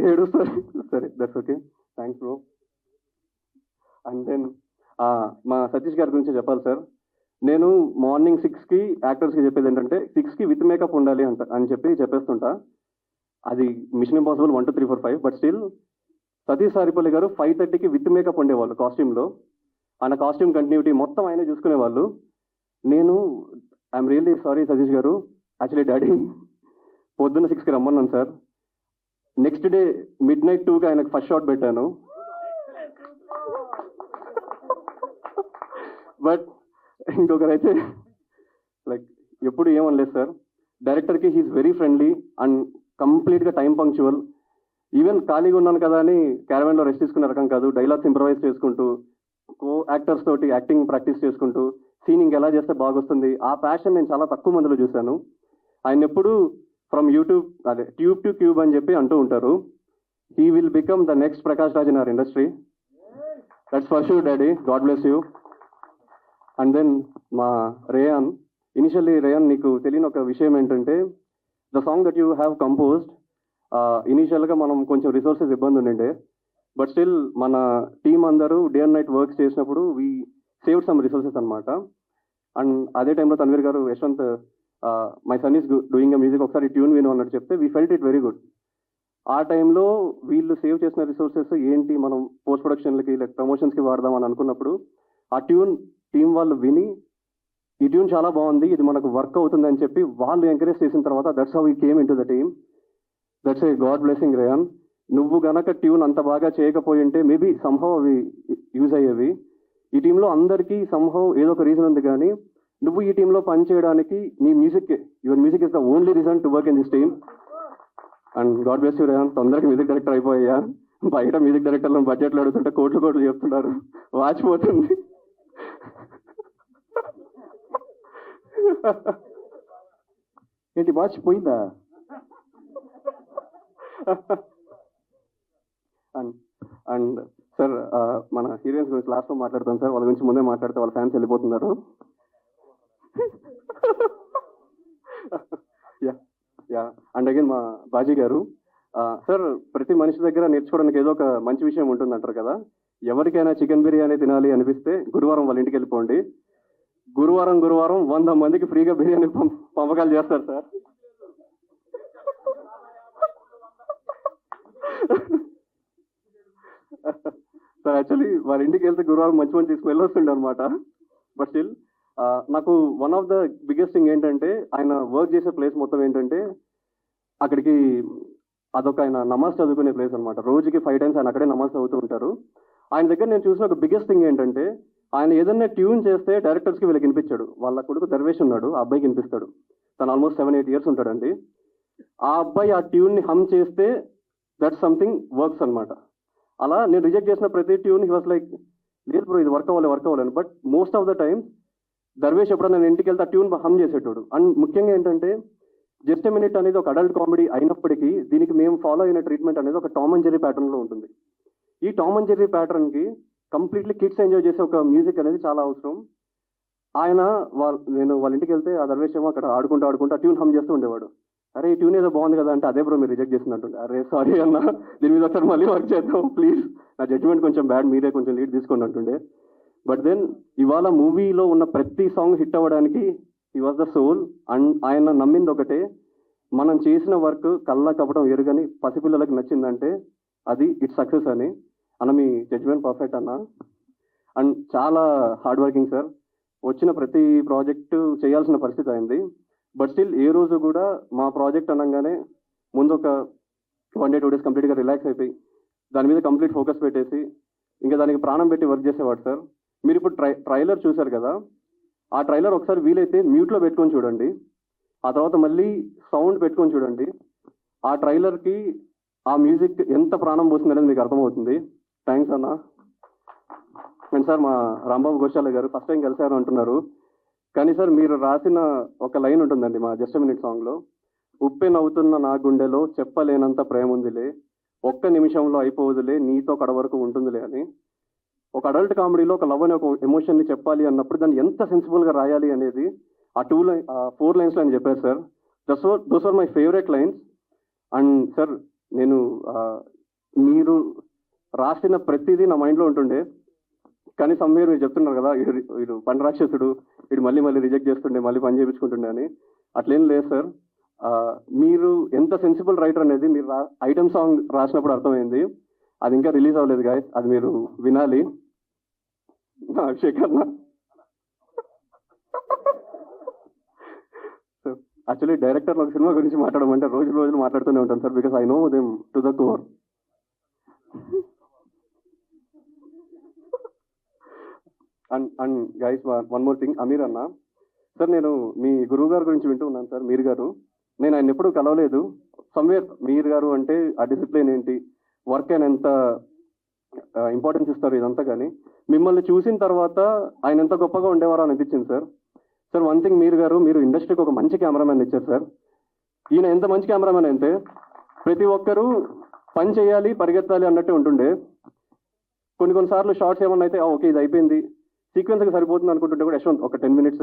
ఏడు సార్. సరే, that's okay, thanks bro. And then మా సతీష్ గారి గురించి చెప్పాలి సార్. నేను మార్నింగ్ 6కి యాక్టర్స్కి చెప్పేది ఏంటంటే 6కి విత్ మేకప్ ఉండాలి అని చెప్పేస్తుంటా. అది mission impossible 1 2 3 4 5. But still Satish Saripalli గారు 5:30కి విత్ మేకప్ ఉండేవాళ్ళు కాస్ట్యూమ్లో. ఆయన కాస్ట్యూమ్ కంటిన్యూటీ మొత్తం ఆయనే చూసుకునేవాళ్ళు. నేను ఐఎమ్ రియల్లీ సారీ సతీష్ గారు, యాక్చువల్లీ డాడీ పొద్దున్న 6కి రమ్మన్నాను సార్. నెక్స్ట్ డే midnight 2కి ఆయనకు ఫస్ట్ షాట్ పెట్టాను. బట్ ఇంకొకరైతే లైక్ ఎప్పుడు ఏమనలేదు సార్. డైరెక్టర్కి హీఈస్ వెరీ ఫ్రెండ్లీ అండ్ కంప్లీట్గా టైం పంక్చువల్. ఈవెన్ ఖాళీగా ఉన్నాను కదా అని క్యారవాన్లో రెస్ట్ తీసుకునే రకం కాదు. డైలాగ్స్ ఇంప్రవైజ్ చేసుకుంటూ, కో యాక్టర్స్ తోటి యాక్టింగ్ ప్రాక్టీస్ చేసుకుంటూ, సీనింగ్ ఎలా చేస్తే బాగొస్తుంది, ఆ ప్యాషన్ నేను చాలా తక్కువ మందిలో చూశాను. ఆయన ఎప్పుడు ఫ్రమ్ యూట్యూబ్ అదే ట్యూబ్ టు క్యూబ్ అని చెప్పి అంటూ ఉంటారు. He will become the next Prakash Raj in our industry. That's for sure daddy, God bless you. And then మా రేయాన్, ఇనిషియల్లీ రేయాన్ నీకు తెలియని ఒక విషయం ఏంటంటే the song that you have composed, ఇనీషియల్గా మనం కొంచెం రిసోర్సెస్ ఇబ్బంది ఉండిండే. బట్ స్టిల్ మన టీం అందరూ డే అండ్ నైట్ వర్క్స్ చేసినప్పుడు వీ సేవ్డ్ సమ్ రిసోర్సెస్ అనమాట. అండ్ అదే టైంలో తన్వీర్ గారు, Yashwant my son is doing a music, ఒకసారి ట్యూన్ విను అన్నట్టు చెప్తే we felt it very good. ఆ టైంలో వీళ్ళు సేవ్ చేసిన రిసోర్సెస్ ఏంటి మనం పోస్ట్ ప్రొడక్షన్లకి లేక ప్రమోషన్స్కి వాడదాం అని అనుకున్నప్పుడు ఆ ట్యూన్ టీం వాళ్ళు విని ఈ ట్యూన్ చాలా బాగుంది, ఇది మనకు వర్క్ అవుతుంది అని చెప్పి వాళ్ళు ఎంకరేజ్ చేసిన తర్వాత that's how we came in to the team. That's a God blessing rayon. నువ్వు గనక ట్యూన్ అంత బాగా చేయకపోయి ఉంటే మేబీ సంహౌ అవి యూజ్ అయ్యేవి. ఈ టీంలో అందరికీ సంహౌ ఏదో ఒక రీజన్ ఉంది, కానీ నువ్వు ఈ టీంలో పనిచేయడానికి నీ music, your music is the only reason to work in this team. And God bless you rayon. తొందరగా మ్యూజిక్ డైరెక్టర్ అయిపోయా. బయట మ్యూజిక్ డైరెక్టర్లను బడ్జెట్లు అడుగుతుంటే కోట్లు చెప్తున్నారు, వాచిపోతుంది. ఏంటి వాచ్ పోయిందా? అండ్ సార్ మన హీరోయిన్స్ గురించి లాస్ట్లో మాట్లాడతాం సార్. వాళ్ళ గురించి ముందే మాట్లాడితే వాళ్ళ ఫ్యాన్స్ వెళ్ళిపోతున్నారు. యా అండ్ అగైన్ మా బాజీ గారు సార్, ప్రతి మనిషి దగ్గర నేర్చుకోవడానికి ఏదో ఒక మంచి విషయం ఉంటుంది అంటారు కదా. ఎవరికైనా చికెన్ బిర్యానీ తినాలి అనిపిస్తే గురువారం వాళ్ళ ఇంటికి వెళ్ళిపోండి. గురువారం 100 మందికి ఫ్రీగా బిర్యానీ పంపకాలు చేస్తారు సార్. సార్ యాక్చువల్లీ వాళ్ళ ఇంటికి వెళ్తే గురువారం మంచి స్మెల్ వస్తుండే అనమాట. బట్ స్టిల్ నాకు one of the biggest thing ఏంటంటే ఆయన వర్క్ చేసే ప్లేస్ మొత్తం ఏంటంటే అక్కడికి అదొక ఆయన నమాజ్ చదువుకునే ప్లేస్ అనమాట. రోజుకి 5 times ఆయన అక్కడే నమాజ్ చదువుతూ ఉంటారు. ఆయన దగ్గర నేను చూసిన ఒక బిగ్గెస్ట్ థింగ్ ఏంటంటే ఆయన ఏదన్నా ట్యూన్ చేస్తే డైరెక్టర్స్కి వీళ్ళకి వినిపించాడు. వాళ్ళ కొడుకు దర్వేష్ ఉన్నాడు, ఆ అబ్బాయికి వినిపిస్తాడు. తను ఆల్మోస్ట్ 7-8 years ఉంటాడండి. ఆ అబ్బాయి ఆ ట్యూన్ని హమ్ చేస్తే దట్స్ సంథింగ్ వర్క్స్ అనమాట. అలా నేను రిజెక్ట్ చేసిన ప్రతి ట్యూన్ హీ వాస్ లైక్, లేదు బ్రో ఇది వర్క్ అవ్వాలి. But most of the time Darvesh ఎప్పుడన్నా నేను ఇంటికి వెళ్తే ఆ ట్యూన్ హమ్ చేసేటోడు. అండ్ ముఖ్యంగా ఏంటంటే జస్ట్ ఎ మినిట్ అనేది ఒక అడల్ట్ కామెడీ అయినప్పటికీ దీనికి మేము ఫాలో అయిన ట్రీట్మెంట్ అనేది ఒక టామ్ అండ్ జెర్రీ ప్యాటర్న్లో ఉంటుంది. ఈ టామ్ అండ్ జెర్రీ ప్యాటర్న్కి కంప్లీట్లీ కిడ్స్ ఎంజాయ్ చేసే ఒక మ్యూజిక్ అనేది చాలా అవసరం. ఆయన నేను వాళ్ళ ఇంటికి వెళ్తే ఆ దర్వేష్ ఏమో అక్కడ ఆడుకుంటూ ట్యూన్ హమ్ చేస్తూ ఉండేవాడు. అరే ఈ ట్యూన్ ఏదో బాగుంది కదా అంటే అదే బ్రో మీరు రిజెక్ట్ చేసినట్టుండే. అరే సారీ అన్న, దీని మీద ఒకసారి మళ్ళీ వర్క్ చేద్దాం ప్లీజ్, నా జడ్జ్మెంట్ కొంచెం బ్యాడ్, మీరే కొంచెం లీడ్ తీసుకోండి అంటుండే. బట్ దెన్ ఇవాళ మూవీలో ఉన్న ప్రతి సాంగ్ హిట్ అవ్వడానికి he was the soul. And ఆయన నమ్మింది ఒకటే, మనం చేసిన వర్క్ కళ్ళ కపటం ఎరుగని పసిపిల్లలకు నచ్చిందంటే అది ఇట్స్ సక్సెస్ అని అన్న. మీ జడ్జ్మెంట్ పర్ఫెక్ట్ అన్న. అండ్ చాలా హార్డ్ వర్కింగ్ సార్. వచ్చిన ప్రతి ప్రాజెక్టు చేయాల్సిన పరిస్థితి అయింది. బట్ స్టిల్ ఏ రోజు కూడా మా ప్రాజెక్ట్ అనగానే ముందు ఒక 1 day 2 days కంప్లీట్గా రిలాక్స్ అయిపోయి దాని మీద కంప్లీట్ ఫోకస్ పెట్టేసి ఇంకా దానికి ప్రాణం పెట్టి వర్క్ చేసేవాడు సార్. మీరు ఇప్పుడు ట్రైలర్ చూశారు కదా, ఆ ట్రైలర్ ఒకసారి వీలైతే మ్యూట్లో పెట్టుకొని చూడండి, ఆ తర్వాత మళ్ళీ సౌండ్ పెట్టుకొని చూడండి. ఆ ట్రైలర్కి ఆ మ్యూజిక్ ఎంత ప్రాణం పోతుంది అనేది మీకు అర్థమవుతుంది. థ్యాంక్స్ అన్న. అండ్ సార్, మా రాంబాబు గోశాల గారు ఫస్ట్ టైం కలిశారు అంటున్నారు, కానీ సార్ మీరు రాసిన ఒక లైన్ ఉంటుందండి మా జస్ట్ మినిట్ సాంగ్లో, ఉప్పే నవ్వుతున్న నా గుండెలో చెప్పలేనంత ప్రేమ ఉందిలే, ఒక్క నిమిషంలో అయిపోదులే నీతో కడ వరకు ఉంటుందిలే అని. ఒక అడల్ట్ కామెడీలో ఒక లవ్ అనే ఒక ఎమోషన్ని చెప్పాలి అన్నప్పుడు దాన్ని ఎంత సెన్సిబుల్గా రాయాలి అనేది ఆ 4 lines అని చెప్పారు sir. Those are my favourite lines. And sir, నేను మీరు రాసిన ప్రతిదీ నా మైండ్లో ఉంటుండే, కానీ సమ్వేర్ మీరు చెప్తున్నారు కదా వీడు పని రాక్షసుడు, వీడు మళ్ళీ రిజెక్ట్ చేస్తుండే, మళ్ళీ పని చేయించుకుంటుండే అని. అట్లేం లేదు సార్. మీరు ఎంత సెన్సిబుల్ రైటర్ అనేది మీరు ఐటమ్ సాంగ్ రాసినప్పుడు అర్థమైంది. అది ఇంకా రిలీజ్ అవ్వలేదు గాయస్, అది మీరు వినాలి. అభిషేక్ అన్న, యాక్చువల్లీ డైరెక్టర్ ఒక సినిమా గురించి మాట్లాడమంటే రోజులు మాట్లాడుతూనే ఉంటాను sir, because I know them to the core. And guys, one more thing, Aamir అన్న సార్, నేను మీ గురువు గారి గురించి వింటూ ఉన్నాను సార్. మీరు గారు, నేను ఆయన ఎప్పుడూ కలవలేదు. సమ్వేర్ మీరు గారు అంటే ఆ డిసిప్లిన్ ఏంటి, వర్క్ అని ఎంత ఇంపార్టెన్స్ ఇస్తారు ఇదంతా, కానీ మిమ్మల్ని చూసిన తర్వాత ఆయన ఎంత గొప్పగా ఉండేవారో అనిపించింది సార్. సార్, వన్ థింగ్, మీరు ఇండస్ట్రీకి ఒక మంచి కెమెరామ్యాన్ ఇచ్చారు సార్. ఈయన ఎంత మంచి కెమెరామ్యాన్ అంటే ప్రతి ఒక్కరూ పని చేయాలి, పరిగెత్తాలి అన్నట్టే ఉంటుండే. కొన్నిసార్లు షార్ట్స్ ఏమన్నా అయితే ఓకే ఇది అయిపోయింది, సీక్వెన్స్కి సరిపోతుంది అనుకుంటుంటే కూడా యశ్వంత్ ఒక 10 minutes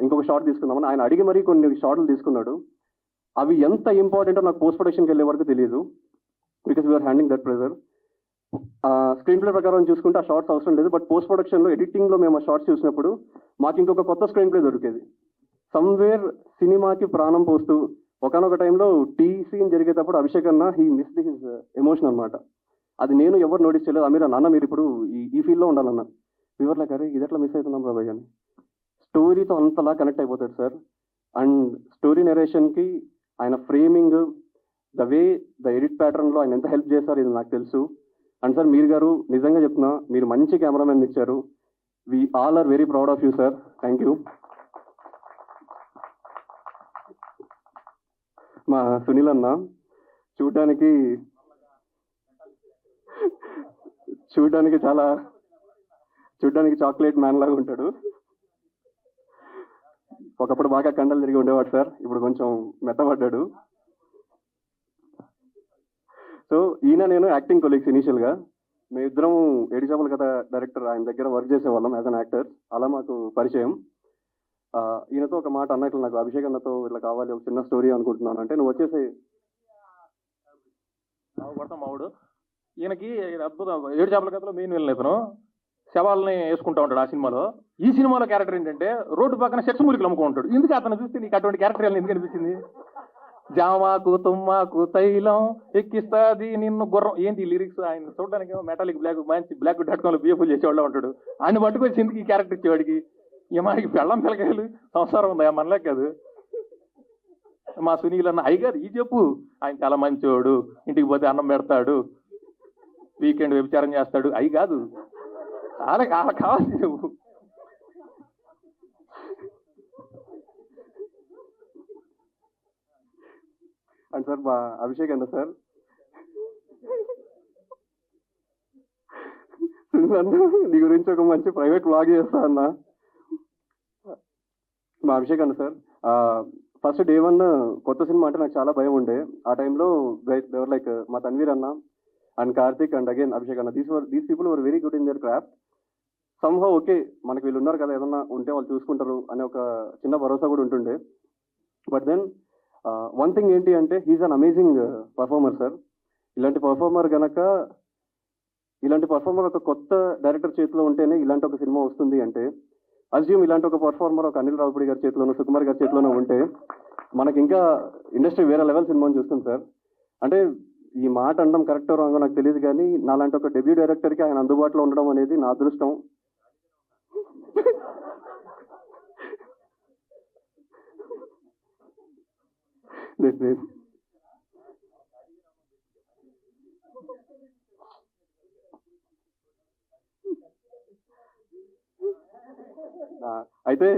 ఇంకొక షార్ట్ తీసుకుందామని ఆయన అడిగి మరీ కొన్ని షార్ట్లు తీసుకున్నాడు. అవి ఎంత ఇంపార్టెంటో నాకు పోస్ట్ ప్రొడక్షన్కి వెళ్ళే వరకు తెలియదు, because we are handing that pressure. Screenplay ప్రకారం చూసుకుంటే ఆ షార్ట్స్ అవసరం లేదు, బట్ పోస్ట్ ప్రొడక్షన్లో ఎడిటింగ్లో మేము ఆ షార్ట్స్ చూసినప్పుడు మాకు ఇంకొక కొత్త స్క్రీన్ ప్లే దొరికేది. సమ్వేర్ సినిమాకి ప్రాణం పోస్తూ ఒకనొక టైంలో టీ సీన్ జరిగేటప్పుడు అభిషేక్ అన్న he miss the his emotion అనమాట. అది నేను ఎవరు నోటీస్ చేయలేదు. అమీర్ అన్న, మీరు ఇప్పుడు ఈ ఫీల్డ్లో ఉండాలన్న. వివర్లా అరే ఇది ఎట్లా మిస్ అవుతున్నాం రాబాయ్ అని. స్టోరీతో అంతలా కనెక్ట్ అయిపోతాడు సార్. అండ్ స్టోరీ నెరేషన్కి ఆయన framing, the way the edit ప్యాటర్న్లో ఆయన ఎంత హెల్ప్ చేశారు ఇది నాకు తెలుసు. అండ్ సార్, మీరు గారు నిజంగా చెప్తున్నా, మీరు మంచి కెమెరామెన్ ఇచ్చారు. We all are very proud of you sir. Thank you. మా సునీల్ అన్న చూడడానికి చాక్లెట్ మ్యాన్ లాగా ఉంటాడు. ఒకప్పుడు బాగా కండలు తిరిగి ఉండేవాడు సార్, ఇప్పుడు కొంచెం మెత్తబడ్డాడు. సో ఈయన నేను యాక్టింగ్ కొలీగ్స్. ఇనీషియల్గా మేమిద్దరం ఏడిచాపల కథ డైరెక్టర్ ఆయన దగ్గర వర్క్ చేసేవాళ్ళం యాజ్ అన్ యాక్టర్. అలా మాకు పరిచయం. ఈయనతో ఒక మాట అన్న, ఇట్లా నాకు అభిషేక్ అన్నతో ఇట్లా కావాలి, ఒక చిన్న స్టోరీ అనుకుంటున్నాను అంటే, నువ్వు వచ్చేసి కొడతాం మావుడు. ఈయనకి అద్భుతం ఏడుచాపల కథలో మెయిన్ విలన్ ఇతను శవాలని వేసుకుంటా ఉంటాడు ఆ సినిమాలో. ఈ సినిమాలో క్యారెక్టర్ ఏంటంటే రోడ్డు పక్కన సెక్స్ మూలికలు అమ్ముకుంటూ ఉంటాడు. ఎందుకు అతను చూస్తే నీకు అటువంటి క్యారెక్టర్ ఎందుకు అనిపించింది? జామాకు తుమ్మాకు తైలం ఎక్కిస్తుంది నిన్ను గుర్రం, ఏంటి లిరిక్స్? ఆయన చూడడానికి మెటాలిక్ మంచి బ్లాక్ డాట్కామ్లో బిఎఫ్ఎల్ చేసేవాళ్ళు ఉంటాడు. ఆయన పట్టుకొచ్చి ఎందుకు ఈ క్యారెక్టర్ ఇచ్చేవాడికి? ఏమాడికి పెళ్ళం పిల్లకాయలు సంసారం ఉందా మనలే కాదు. మా సునీల్ అన్న అయ్యి కాదు ఈ చెప్పు, ఆయన చాలా మంచివాడు, ఇంటికి పోతే అన్నం పెడతాడు, వీకెండ్ వ్యభిచారం చేస్తాడు, అయ్యి కాదు అలా కావాలి నువ్వు. అండ్ సార్, మా అభిషేక్ అన్న సార్, అన్న నీ గురించి ఒక మంచి ప్రైవేట్ వ్లాగ్ చేస్తా అన్న. మా అభిషేక్ అన్న సార్, ఫస్ట్ డే 1 కొత్త సినిమా అంటే నాకు చాలా భయం ఉండే. ఆ టైంలో దేవర్ లైక్ మా తన్వీర్ అన్న and Karthik and again Abhishek అన్న, these people were very good in their craft. Somehow okay మనకి వీళ్ళు ఉన్నారు కదా, ఏదన్నా ఉంటే వాళ్ళు చూసుకుంటారు అనే ఒక చిన్న భరోసా కూడా ఉంటుండే. బట్ దెన్ వన్ థింగ్ ఏంటి అంటే, he is an amazing performer sir. ఇలాంటి పర్ఫార్మర్ ఒక కొత్త డైరెక్టర్ చేతిలో ఉంటేనే ఇలాంటి ఒక సినిమా వస్తుంది అంటే, అజ్యూమ్ ఇలాంటి ఒక పర్ఫార్మర్ ఒక అనిల్ రావుపూడి గారి చేతిలోనో సుకుమార్ గారి చేతిలోనో ఉంటే మనకి ఇంకా ఇండస్ట్రీ వేరే లెవెల్ సినిమాని చూస్తుంది సార్. అంటే ఈ మాట అనడం కరెక్టో రాంగో నాకు తెలియదు, కానీ నాలాంటి ఒక డెబ్యూ డైరెక్టర్కి ఆయన అందుబాటులో ఉండడం అనేది నా అదృష్టం. అయితే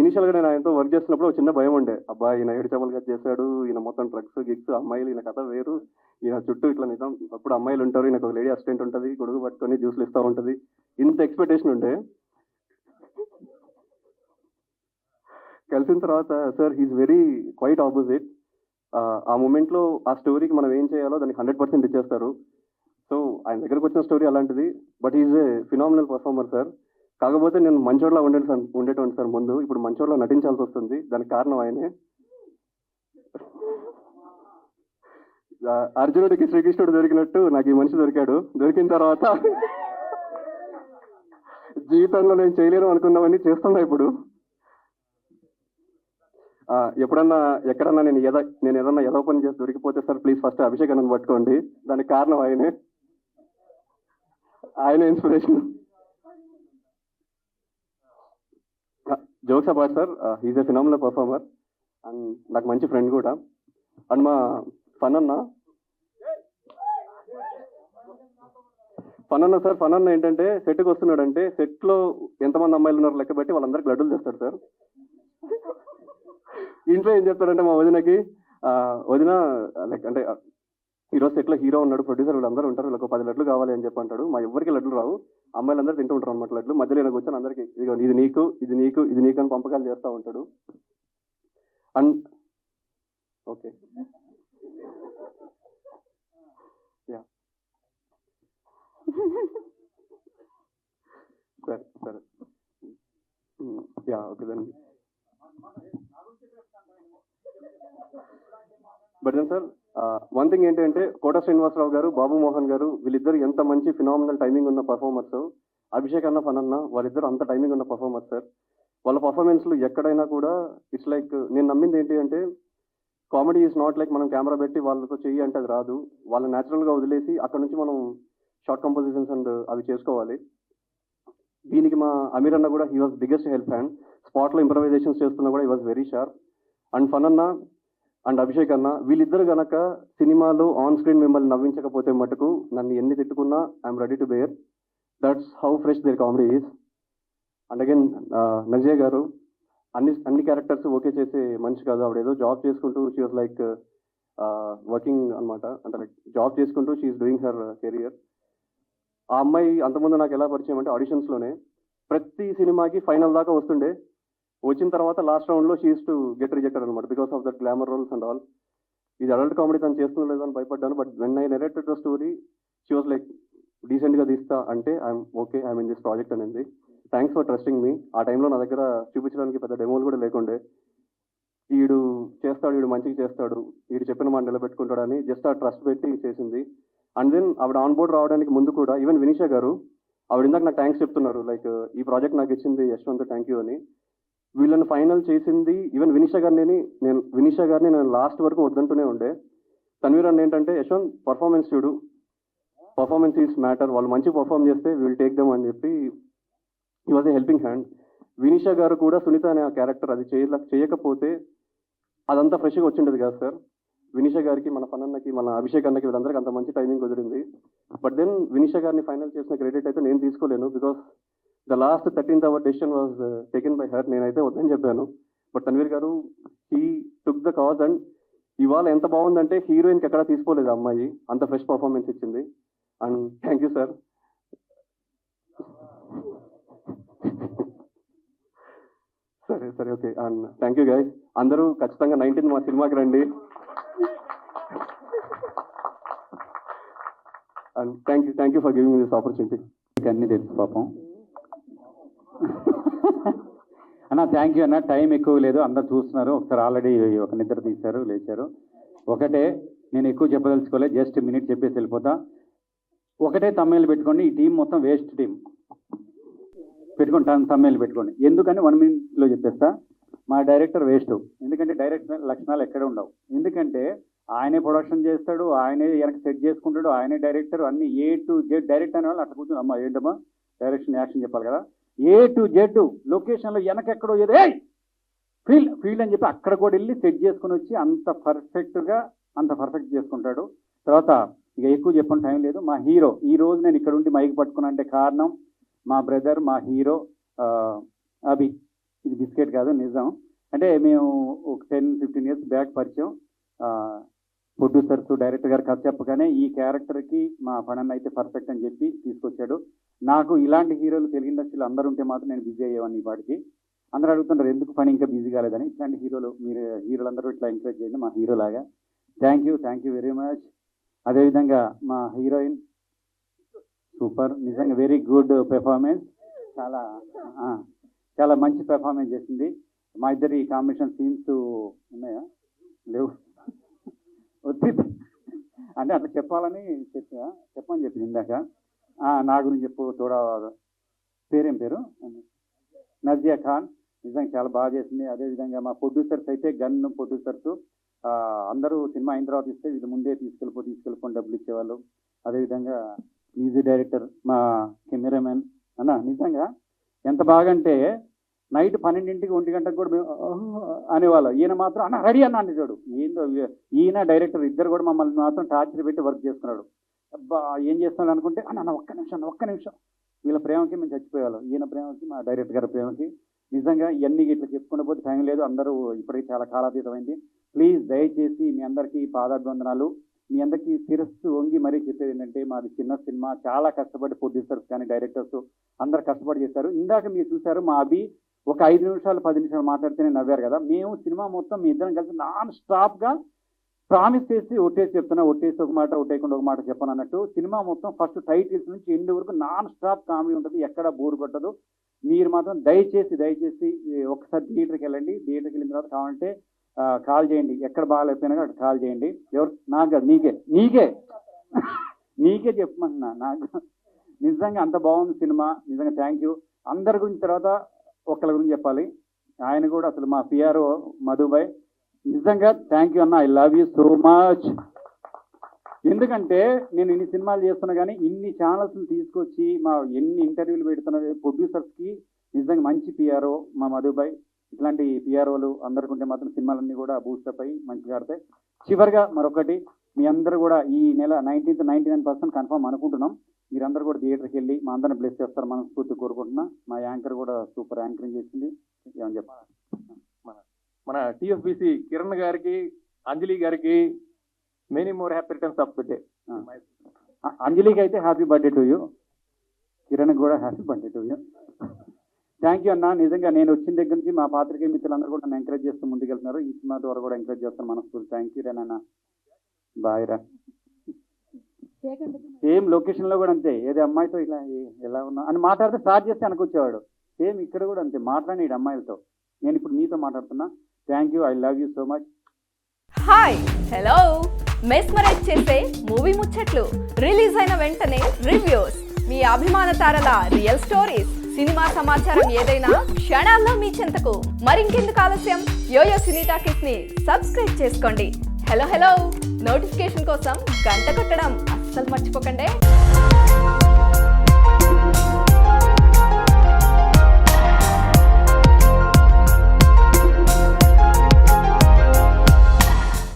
ఇనిషియల్గా నేను ఆయనతో వర్క్ చేస్తున్నప్పుడు ఒక చిన్న భయం ఉండే, అబ్బా ఈయన ఏడుచమలుగా చేశాడు, ఈయన మొత్తం డ్రగ్స్ గిగ్స్ అమ్మాయిలు, ఈయన కథ వేరు, ఈయన చుట్టూ ఇట్లా నిజం అప్పుడు అమ్మాయిలు ఉంటారు, ఈయనకు ఒక లేడీ అసిస్టెంట్ ఉంటుంది, గొడుగు పట్టుకొని జ్యూస్లు ఇస్తూ ఉంటుంది, ఇంత ఎక్స్పెక్టేషన్ ఉండే. కలిసిన తర్వాత sir he is very quite opposite. ఆ మూమెంట్లో ఆ స్టోరీకి మనం ఏం చేయాలో దానికి 100% ఇచ్చేస్తారు. సో ఆయన దగ్గరకు వచ్చిన స్టోరీ అలాంటిది, but is a phenomenal performer sir. కాకపోతే నేను మంచోడ్లా ఉండేటువంటి సార్ ముందు, ఇప్పుడు మంచోడ్లా నటించాల్సి వస్తుంది. దానికి కారణం ఆయనే. అర్జునుడికి శ్రీకృష్ణుడు దొరికినట్టు నాకు ఈ మనిషి దొరికాడు. దొరికిన తర్వాత జీవితంలో నేను చేయలేను అనుకున్నవన్నీ చేస్తున్నా ఇప్పుడు. ఎప్పుడన్నా ఎక్కడన్నా నేను ఏదన్నా ఏదో పని చేసి దొరికిపోతే సార్ ప్లీజ్ ఫస్ట్ అభిషేక్ అన్నను పట్టుకోండి. దానికి కారణం ఆయన inspiration. Jokes apart sir, he's a phenomenal performer and నాకు మంచి ఫ్రెండ్ కూడా. అండ్ మా ఫన్ అన్న ఏంటంటే సెట్కి వస్తున్నాడంటే సెట్లో ఎంతమంది అమ్మాయిలు ఉన్నారు లెక్క పెట్టి వాళ్ళందరికీ లడ్డూలు తెస్తాడు సార్. ఇంట్లో ఏం చెప్తాడంటే మా వదినకి, వదిన లైక్ అంటే ఈరోజు సెట్లో హీరో ఉన్నాడు, ప్రొడ్యూసర్ వీళ్ళందరూ ఉంటారు, వీళ్ళకి 10 లడ్లు కావాలి అని చెప్పి అంటాడు. మా ఎవరికి లడ్లు రావు, అమ్మాయిలందరూ తింటూ ఉంటారు అనమాట లడ్లు. మధ్యలో ఇలా కూర్చొని అందరికీ ఇది నీకు ఇది నీకు ఇది నీకు అని పంపకాలు చేస్తూ ఉంటాడు. అండ్ ఓకే యా సరే ya okay then. But then sir one thing ఏంటంటే కోట శ్రీనివాసరావు గారు, బాబు మోహన్ గారు వీళ్ళిద్దరు ఎంత మంచి ఫినామినల్ టైమింగ్ ఉన్న పర్ఫార్మర్స్. అభిషేక్ అన్న ఫన్ అన్న వాళ్ళిద్దరు అంత టైమింగ్ ఉన్న పర్ఫార్మర్స్ సార్. వాళ్ళ పర్ఫార్మెన్స్లు ఎక్కడైనా కూడా ఇట్స్ లైక్ నేను నమ్మింది ఏంటి అంటే కామెడీ ఈజ్ నాట్ లైక్ మనం కెమెరా పెట్టి వాళ్ళతో చెయ్యి అంటే అది రాదు. వాళ్ళని న్యాచురల్గా వదిలేసి అక్కడ నుంచి మనం షార్ట్ కంపోజిషన్స్ అండ్ అవి చేసుకోవాలి. దీనికి మా అమీర్ అన్న కూడా he was biggest help hand. స్పాట్లో ఇంప్రవైజేషన్స్ చేస్తున్నా కూడా he was very sharp. And fun అన్న అండ్ అభిషేక్ అన్న వీళ్ళిద్దరు గనక సినిమాలో ఆన్ స్క్రీన్ మిమ్మల్ని నవ్వించకపోతే మటుకు నన్ను ఎన్ని తిట్టుకున్నా I'm ready to bear. That's how fresh their comedy is. And again Nazia గారు అన్ని క్యారెక్టర్స్ ఓకే చేసే మనిషి కాదు. ఆవిడ ఏదో జాబ్ చేసుకుంటూ షీ వాజ్ లైక్ వర్కింగ్ అనమాట, అంటే లైక్ జాబ్ చేసుకుంటూ షీఈస్ డూయింగ్ హర్ కెరియర్. ఆ అమ్మాయి అంతకుముందు నాకు ఎలా పరిచయం అంటే ఆడిషన్స్లోనే ప్రతి సినిమాకి ఫైనల్ దాకా వస్తుండే. వచ్చిన తర్వాత లాస్ట్ రౌండ్లో she used to get rejected అనమాట because of that glamour roles and all. ఇది అడల్ట్ కామెడీ తను చేస్తుందో లేదో అని భయపడ్డాను. But when I narrated the story she was like డీసెంట్గా తీస్తా అంటే I'm okay, I'm in this project అనేది. Thanks for trusting me. ఆ టైంలో నా దగ్గర చూపించడానికి పెద్ద డెమోలు కూడా లేకుండే. వీడు చేస్తాడు, వీడు మంచిగా చేస్తాడు, వీడు చెప్పిన మాట నిలబెట్టుకుంటాడు అని జస్ట్ ఆ ట్రస్ట్ పెట్టి చేసింది. అండ్ దెన్ ఆవిడ ఆన్ బోర్డ్ రావడానికి ముందు కూడా ఈవెన్ వినీషా గారు ఆవిడ ఇందాక నాకు థ్యాంక్స్ చెప్తున్నారు, లైక్ ఈ ప్రాజెక్ట్ నాకు ఇచ్చింది యశ్వంత్ థ్యాంక్ యూ అని. వీళ్ళని ఫైనల్ చేసింది ఈవెన్ వినీషా గారిని నేను లాస్ట్ వరకు వద్దంటూనే ఉండే. తన్వీర్ అన్న ఏంటంటే యశ్వంత్ పర్ఫార్మెన్స్ చూడు, పర్ఫార్మెన్స్ ఈజ్ మ్యాటర్, వాళ్ళు మంచి పర్ఫార్మ్ చేస్తే విల్ టేక్ దమ్ అని చెప్పి he was a helping hand. Vinisha గారు కూడా సునీత అనే ఆ క్యారెక్టర్ అది చేయకపోతే అదంతా ఫ్రెష్గా వచ్చిండదు కదా సార్. వినీషా గారికి, మన పన్నన్నకి, మన అభిషేక్ అన్నకి వీళ్ళందరికీ అంత మంచి టైమింగ్ కుదిరింది. బట్ దెన్ వినీషా గారిని ఫైనల్ చేసిన క్రెడిట్ అయితే నేను తీసుకోలేను because the last 13th hour decision was taken by her. నేనైతే వద్దని చెప్పాను. బట్ తన్వీర్ గారు he took the cause. And ఇవాళ ఎంత బాగుందంటే హీరోయిన్కి ఎక్కడా తీసుకోలేదు అమ్మాయి, అంత ఫ్రెష్ పర్ఫార్మెన్స్ ఇచ్చింది. And thank you sir. సరే okay. And thank you guys. అందరూ ఖచ్చితంగా 19th మా సినిమాకి రండి. And thank you for giving this opportunity. అన్నీ తెలుసు పాపం అన్న. థ్యాంక్ యూ అన్న. టైం ఎక్కువ లేదు, అందరు చూస్తున్నారు. ఒకసారి ఆల్రెడీ ఒక నిద్ర తీశారు, లేచారు. ఒకటే, నేను ఎక్కువ చెప్పదలుచుకోలేదు, జస్ట్ మినిట్ చెప్పేసి వెళ్ళిపోతా. ఒకటే తమిళ పెట్టుకోండి, ఈ టీం మొత్తం వేస్ట్ టీం. పెట్టుకోండి, తమ్మేలు పెట్టుకోండి. ఎందుకని 1 minute చెప్పేస్తా. మా డైరెక్టర్ వేస్ట్, ఎందుకంటే డైరెక్టర్ లక్షణాలు ఎక్కడ ఉండవు. ఎందుకంటే ఆయనే ప్రొడక్షన్ చేస్తాడు, ఆయనే వెనక సెట్ చేసుకుంటాడు, ఆయనే డైరెక్టర్, అన్ని A to Z. డైరెక్ట్ అనే వాళ్ళు అట్లా కూర్చొని అమ్మా ఏంటమ్మా డైరెక్షన్ యాక్షన్ చెప్పాలి కదా. A to Z లొకేషన్లో వెనకెక్కడో ఏదో ఫీల్డ్ అని చెప్పి అక్కడ కూడా వెళ్ళి సెట్ చేసుకుని వచ్చి అంత పర్ఫెక్ట్ చేసుకుంటాడు. తర్వాత ఇక ఎక్కువ చెప్పని టైం లేదు. మా హీరో ఈ రోజు నేను ఇక్కడ ఉండి మైక్ పట్టుకున్నా అంటే కారణం మా బ్రదర్, మా హీరో అభి. ఇది బిస్కెట్ కాదు, నిజం. అంటే మేము ఒక 10-15 years బ్యాక్ పరిచయం. ప్రొడ్యూసర్స్, డైరెక్టర్ గారు కథ చెప్పగానే ఈ క్యారెక్టర్కి మా పనన్న అయితే పర్ఫెక్ట్ అని చెప్పి తీసుకొచ్చాడు. నాకు ఇలాంటి హీరోలు తెలుగు ఇండస్ట్రీలో అందరూ ఉంటే మాత్రం నేను బిజీ అయ్యేవాడిని. ఈ పాటికి అందరూ అడుగుతుంటారు ఎందుకు పని ఇంకా బిజీ కాలేదని. ఇట్లాంటి హీరోలు మీరు హీరోలందరూ ఇట్లా ఎంకరేజ్ చేయండి మా హీరో లాగా. Thank you very much. అదేవిధంగా మా హీరోయిన్ సూపర్, నిజంగా వెరీ గుడ్ పెర్ఫార్మెన్స్, చాలా మంచి పెర్ఫార్మెన్స్ చేసింది. మా ఇద్దరి కాంబినేషన్ సీన్స్ ఉన్నాయా? లేవు, వచ్చింది అంటే అట్లా చెప్పాలని చెప్పని చెప్పింది ఇందాక. నా గురించి చెప్పు తోడా. పేరేం పేరు? నజియా ఖాన్. నిజంగా చాలా బాగా చేసింది. అదేవిధంగా మా ప్రొడ్యూసర్స్ అయితే గన్ ప్రొడ్యూసర్స్ అందరూ సినిమా అయిన తర్వాత ఇస్తే వీళ్ళు ముందే తీసుకెళ్ళిపోని డబ్బులు ఇచ్చేవాళ్ళు. అదేవిధంగా మ్యూజిక్ డైరెక్టర్, మా కెమెరామెన్ అన్న నిజంగా ఎంత బాగా అంటే నైట్ 12 1 గంటకు కూడా మేము అనేవాళ్ళం. ఈయన మాత్రం అన్న రెడీ అన్న అనేవాడు. ఏందో ఈయన డైరెక్టర్ ఇద్దరు కూడా మమ్మల్ని మాత్రం టార్చర్ పెట్టి వర్క్ చేసుకున్నాడు. అబ్బా ఏం చేస్తున్నాడు అనుకుంటే అన్న ఒక్క నిమిషం వీళ్ళ ప్రేమకి మేము చచ్చిపోయేవాళ్ళం. ఈయన ప్రేమకి, మా డైరెక్టర్ గారి ప్రేమకి. నిజంగా ఇవన్నీ ఇట్లా చెప్పుకునే పోతే టైం లేదు. అందరూ ఇప్పటికీ చాలా కాలాతీతమైంది. ప్లీజ్ దయచేసి మీ అందరికీ పాదాభివందనాలు. మీ అందరికీ శిరస్సు వంగి మరీ చెప్పేది ఏంటంటే మాది చిన్న సినిమా, చాలా కష్టపడి ప్రొడ్యూసర్స్ కానీ డైరెక్టర్స్ అందరు కష్టపడి చేశారు. ఇందాక మీరు చూశారు మా అభి ఒక 5 నిమిషాలు 10 నిమిషాలు మాట్లాడితేనే నవ్వారు కదా. మేము సినిమా మొత్తం మీ ఇద్దరం కలిసి నాన్ స్టాప్గా ప్రామిస్ చేసి ఒట్టేసి చెప్తున్నా, ఒట్టేసి ఒక మాట ఒట్టేయకుండా ఒక మాట చెప్పను అన్నట్టు. సినిమా మొత్తం ఫస్ట్ టైటిల్స్ నుంచి ఎండ్ వరకు నాన్ స్టాప్ కామెడీ ఉంటుంది, ఎక్కడ బోర్ కొట్టదు. మీరు మాత్రం దయచేసి ఒకసారి థియేటర్కి వెళ్ళండి. థియేటర్కి వెళ్ళిన తర్వాత కావాలంటే కాల్ చేయండి, ఎక్కడ బాగాలేకపోయినా అక్కడ కాల్ చేయండి. ఎవరు నాకు కాదు, నీకే చెప్పమన్నా. నాకు నిజంగా అంత బాగుంది సినిమా. నిజంగా థ్యాంక్ యూ. అందరి గురించి తర్వాత ఒకళ్ళ గురించి చెప్పాలి. ఆయన కూడా అసలు మా పిఆర్ఓ మధుబాయ్, నిజంగా థ్యాంక్ యూ అన్న, I love you so much. ఎందుకంటే నేను ఇన్ని సినిమాలు చేస్తున్నా కానీ ఇన్ని ఛానల్స్ని తీసుకొచ్చి మా ఎన్ని ఇంటర్వ్యూలు పెడుతున్న ప్రొడ్యూసర్స్కి నిజంగా మంచి పిఆర్ఓ మా మధుబాయ్. ఇట్లాంటి పిఆర్ఓలు అందరికుంటే మాత్రం సినిమాలన్నీ కూడా బూస్టప్ అయ్యి మంచిగా ఆడతాయి. చివరిగా మరొకటి, మీ అందరూ కూడా ఈ నెల 19th 99% కన్ఫర్మ్ అనుకుంటున్నాం. మీరందరూ కూడా థియేటర్కి వెళ్ళి మా అందరిని బ్లెస్ చేస్తారు మనస్ఫూర్తి కోరుకుంటున్నా. మా యాంకర్ కూడా సూపర్ యాంకరింగ్ చేసింది. ఏమని చెప్పాలి, మన TFBC కిరణ్ గారికి, అంజలి గారికి many more happy returns of the day. అంజలికి అయితే happy birthday to you, Kiran కూడా happy birthday to you. Thank you అన్న. నిజంగా నేను వచ్చిన దగ్గర నుంచి మా పాత్రికేయ మిత్రులందరూ కూడా నన్ను ఎంకరేజ్ చేస్తూ ముందుకెళ్తున్నారు. ఈ సినిమా ద్వారా కూడా ఎంకరేజ్ చేస్తాను మనస్ఫూర్తి. థ్యాంక్ యూ రేనన్న, బాయ్ రా. సేమ్ లొకేషన్లో కూడా అంతే, ఏదో అమ్మాయితో ఇలా ఎలా ఉన్నా అని మాట్లాడితే స్టార్ట్ చేస్తే అనుకొచ్చేవాడు. సేమ్ ఇక్కడ కూడా అంతే, మాట్లాడి అమ్మాయిలతో. నేను ఇప్పుడు మీతో మాట్లాడుతున్నా. Thank you, I love you so much. Hi, hello. Mesmerise చేసే మూవీ ముచ్చట్లు, రిలీజ్ అయిన వెంటనే రివ్యూస్, మీ అభిమాన తారల రియల్ స్టోరీస్, సినిమా సమాచారం ఏదైనా క్షణాల్లో మీ చెంతకు. మరింకెందుకు ఆలస్యం, యోయో సినీ టాకీస్ ని సబ్స్క్రైబ్ చేసుకోండి. హలో నోటిఫికేషన్ కోసం గంట కొట్టడం అస్సలు మర్చిపోకండి.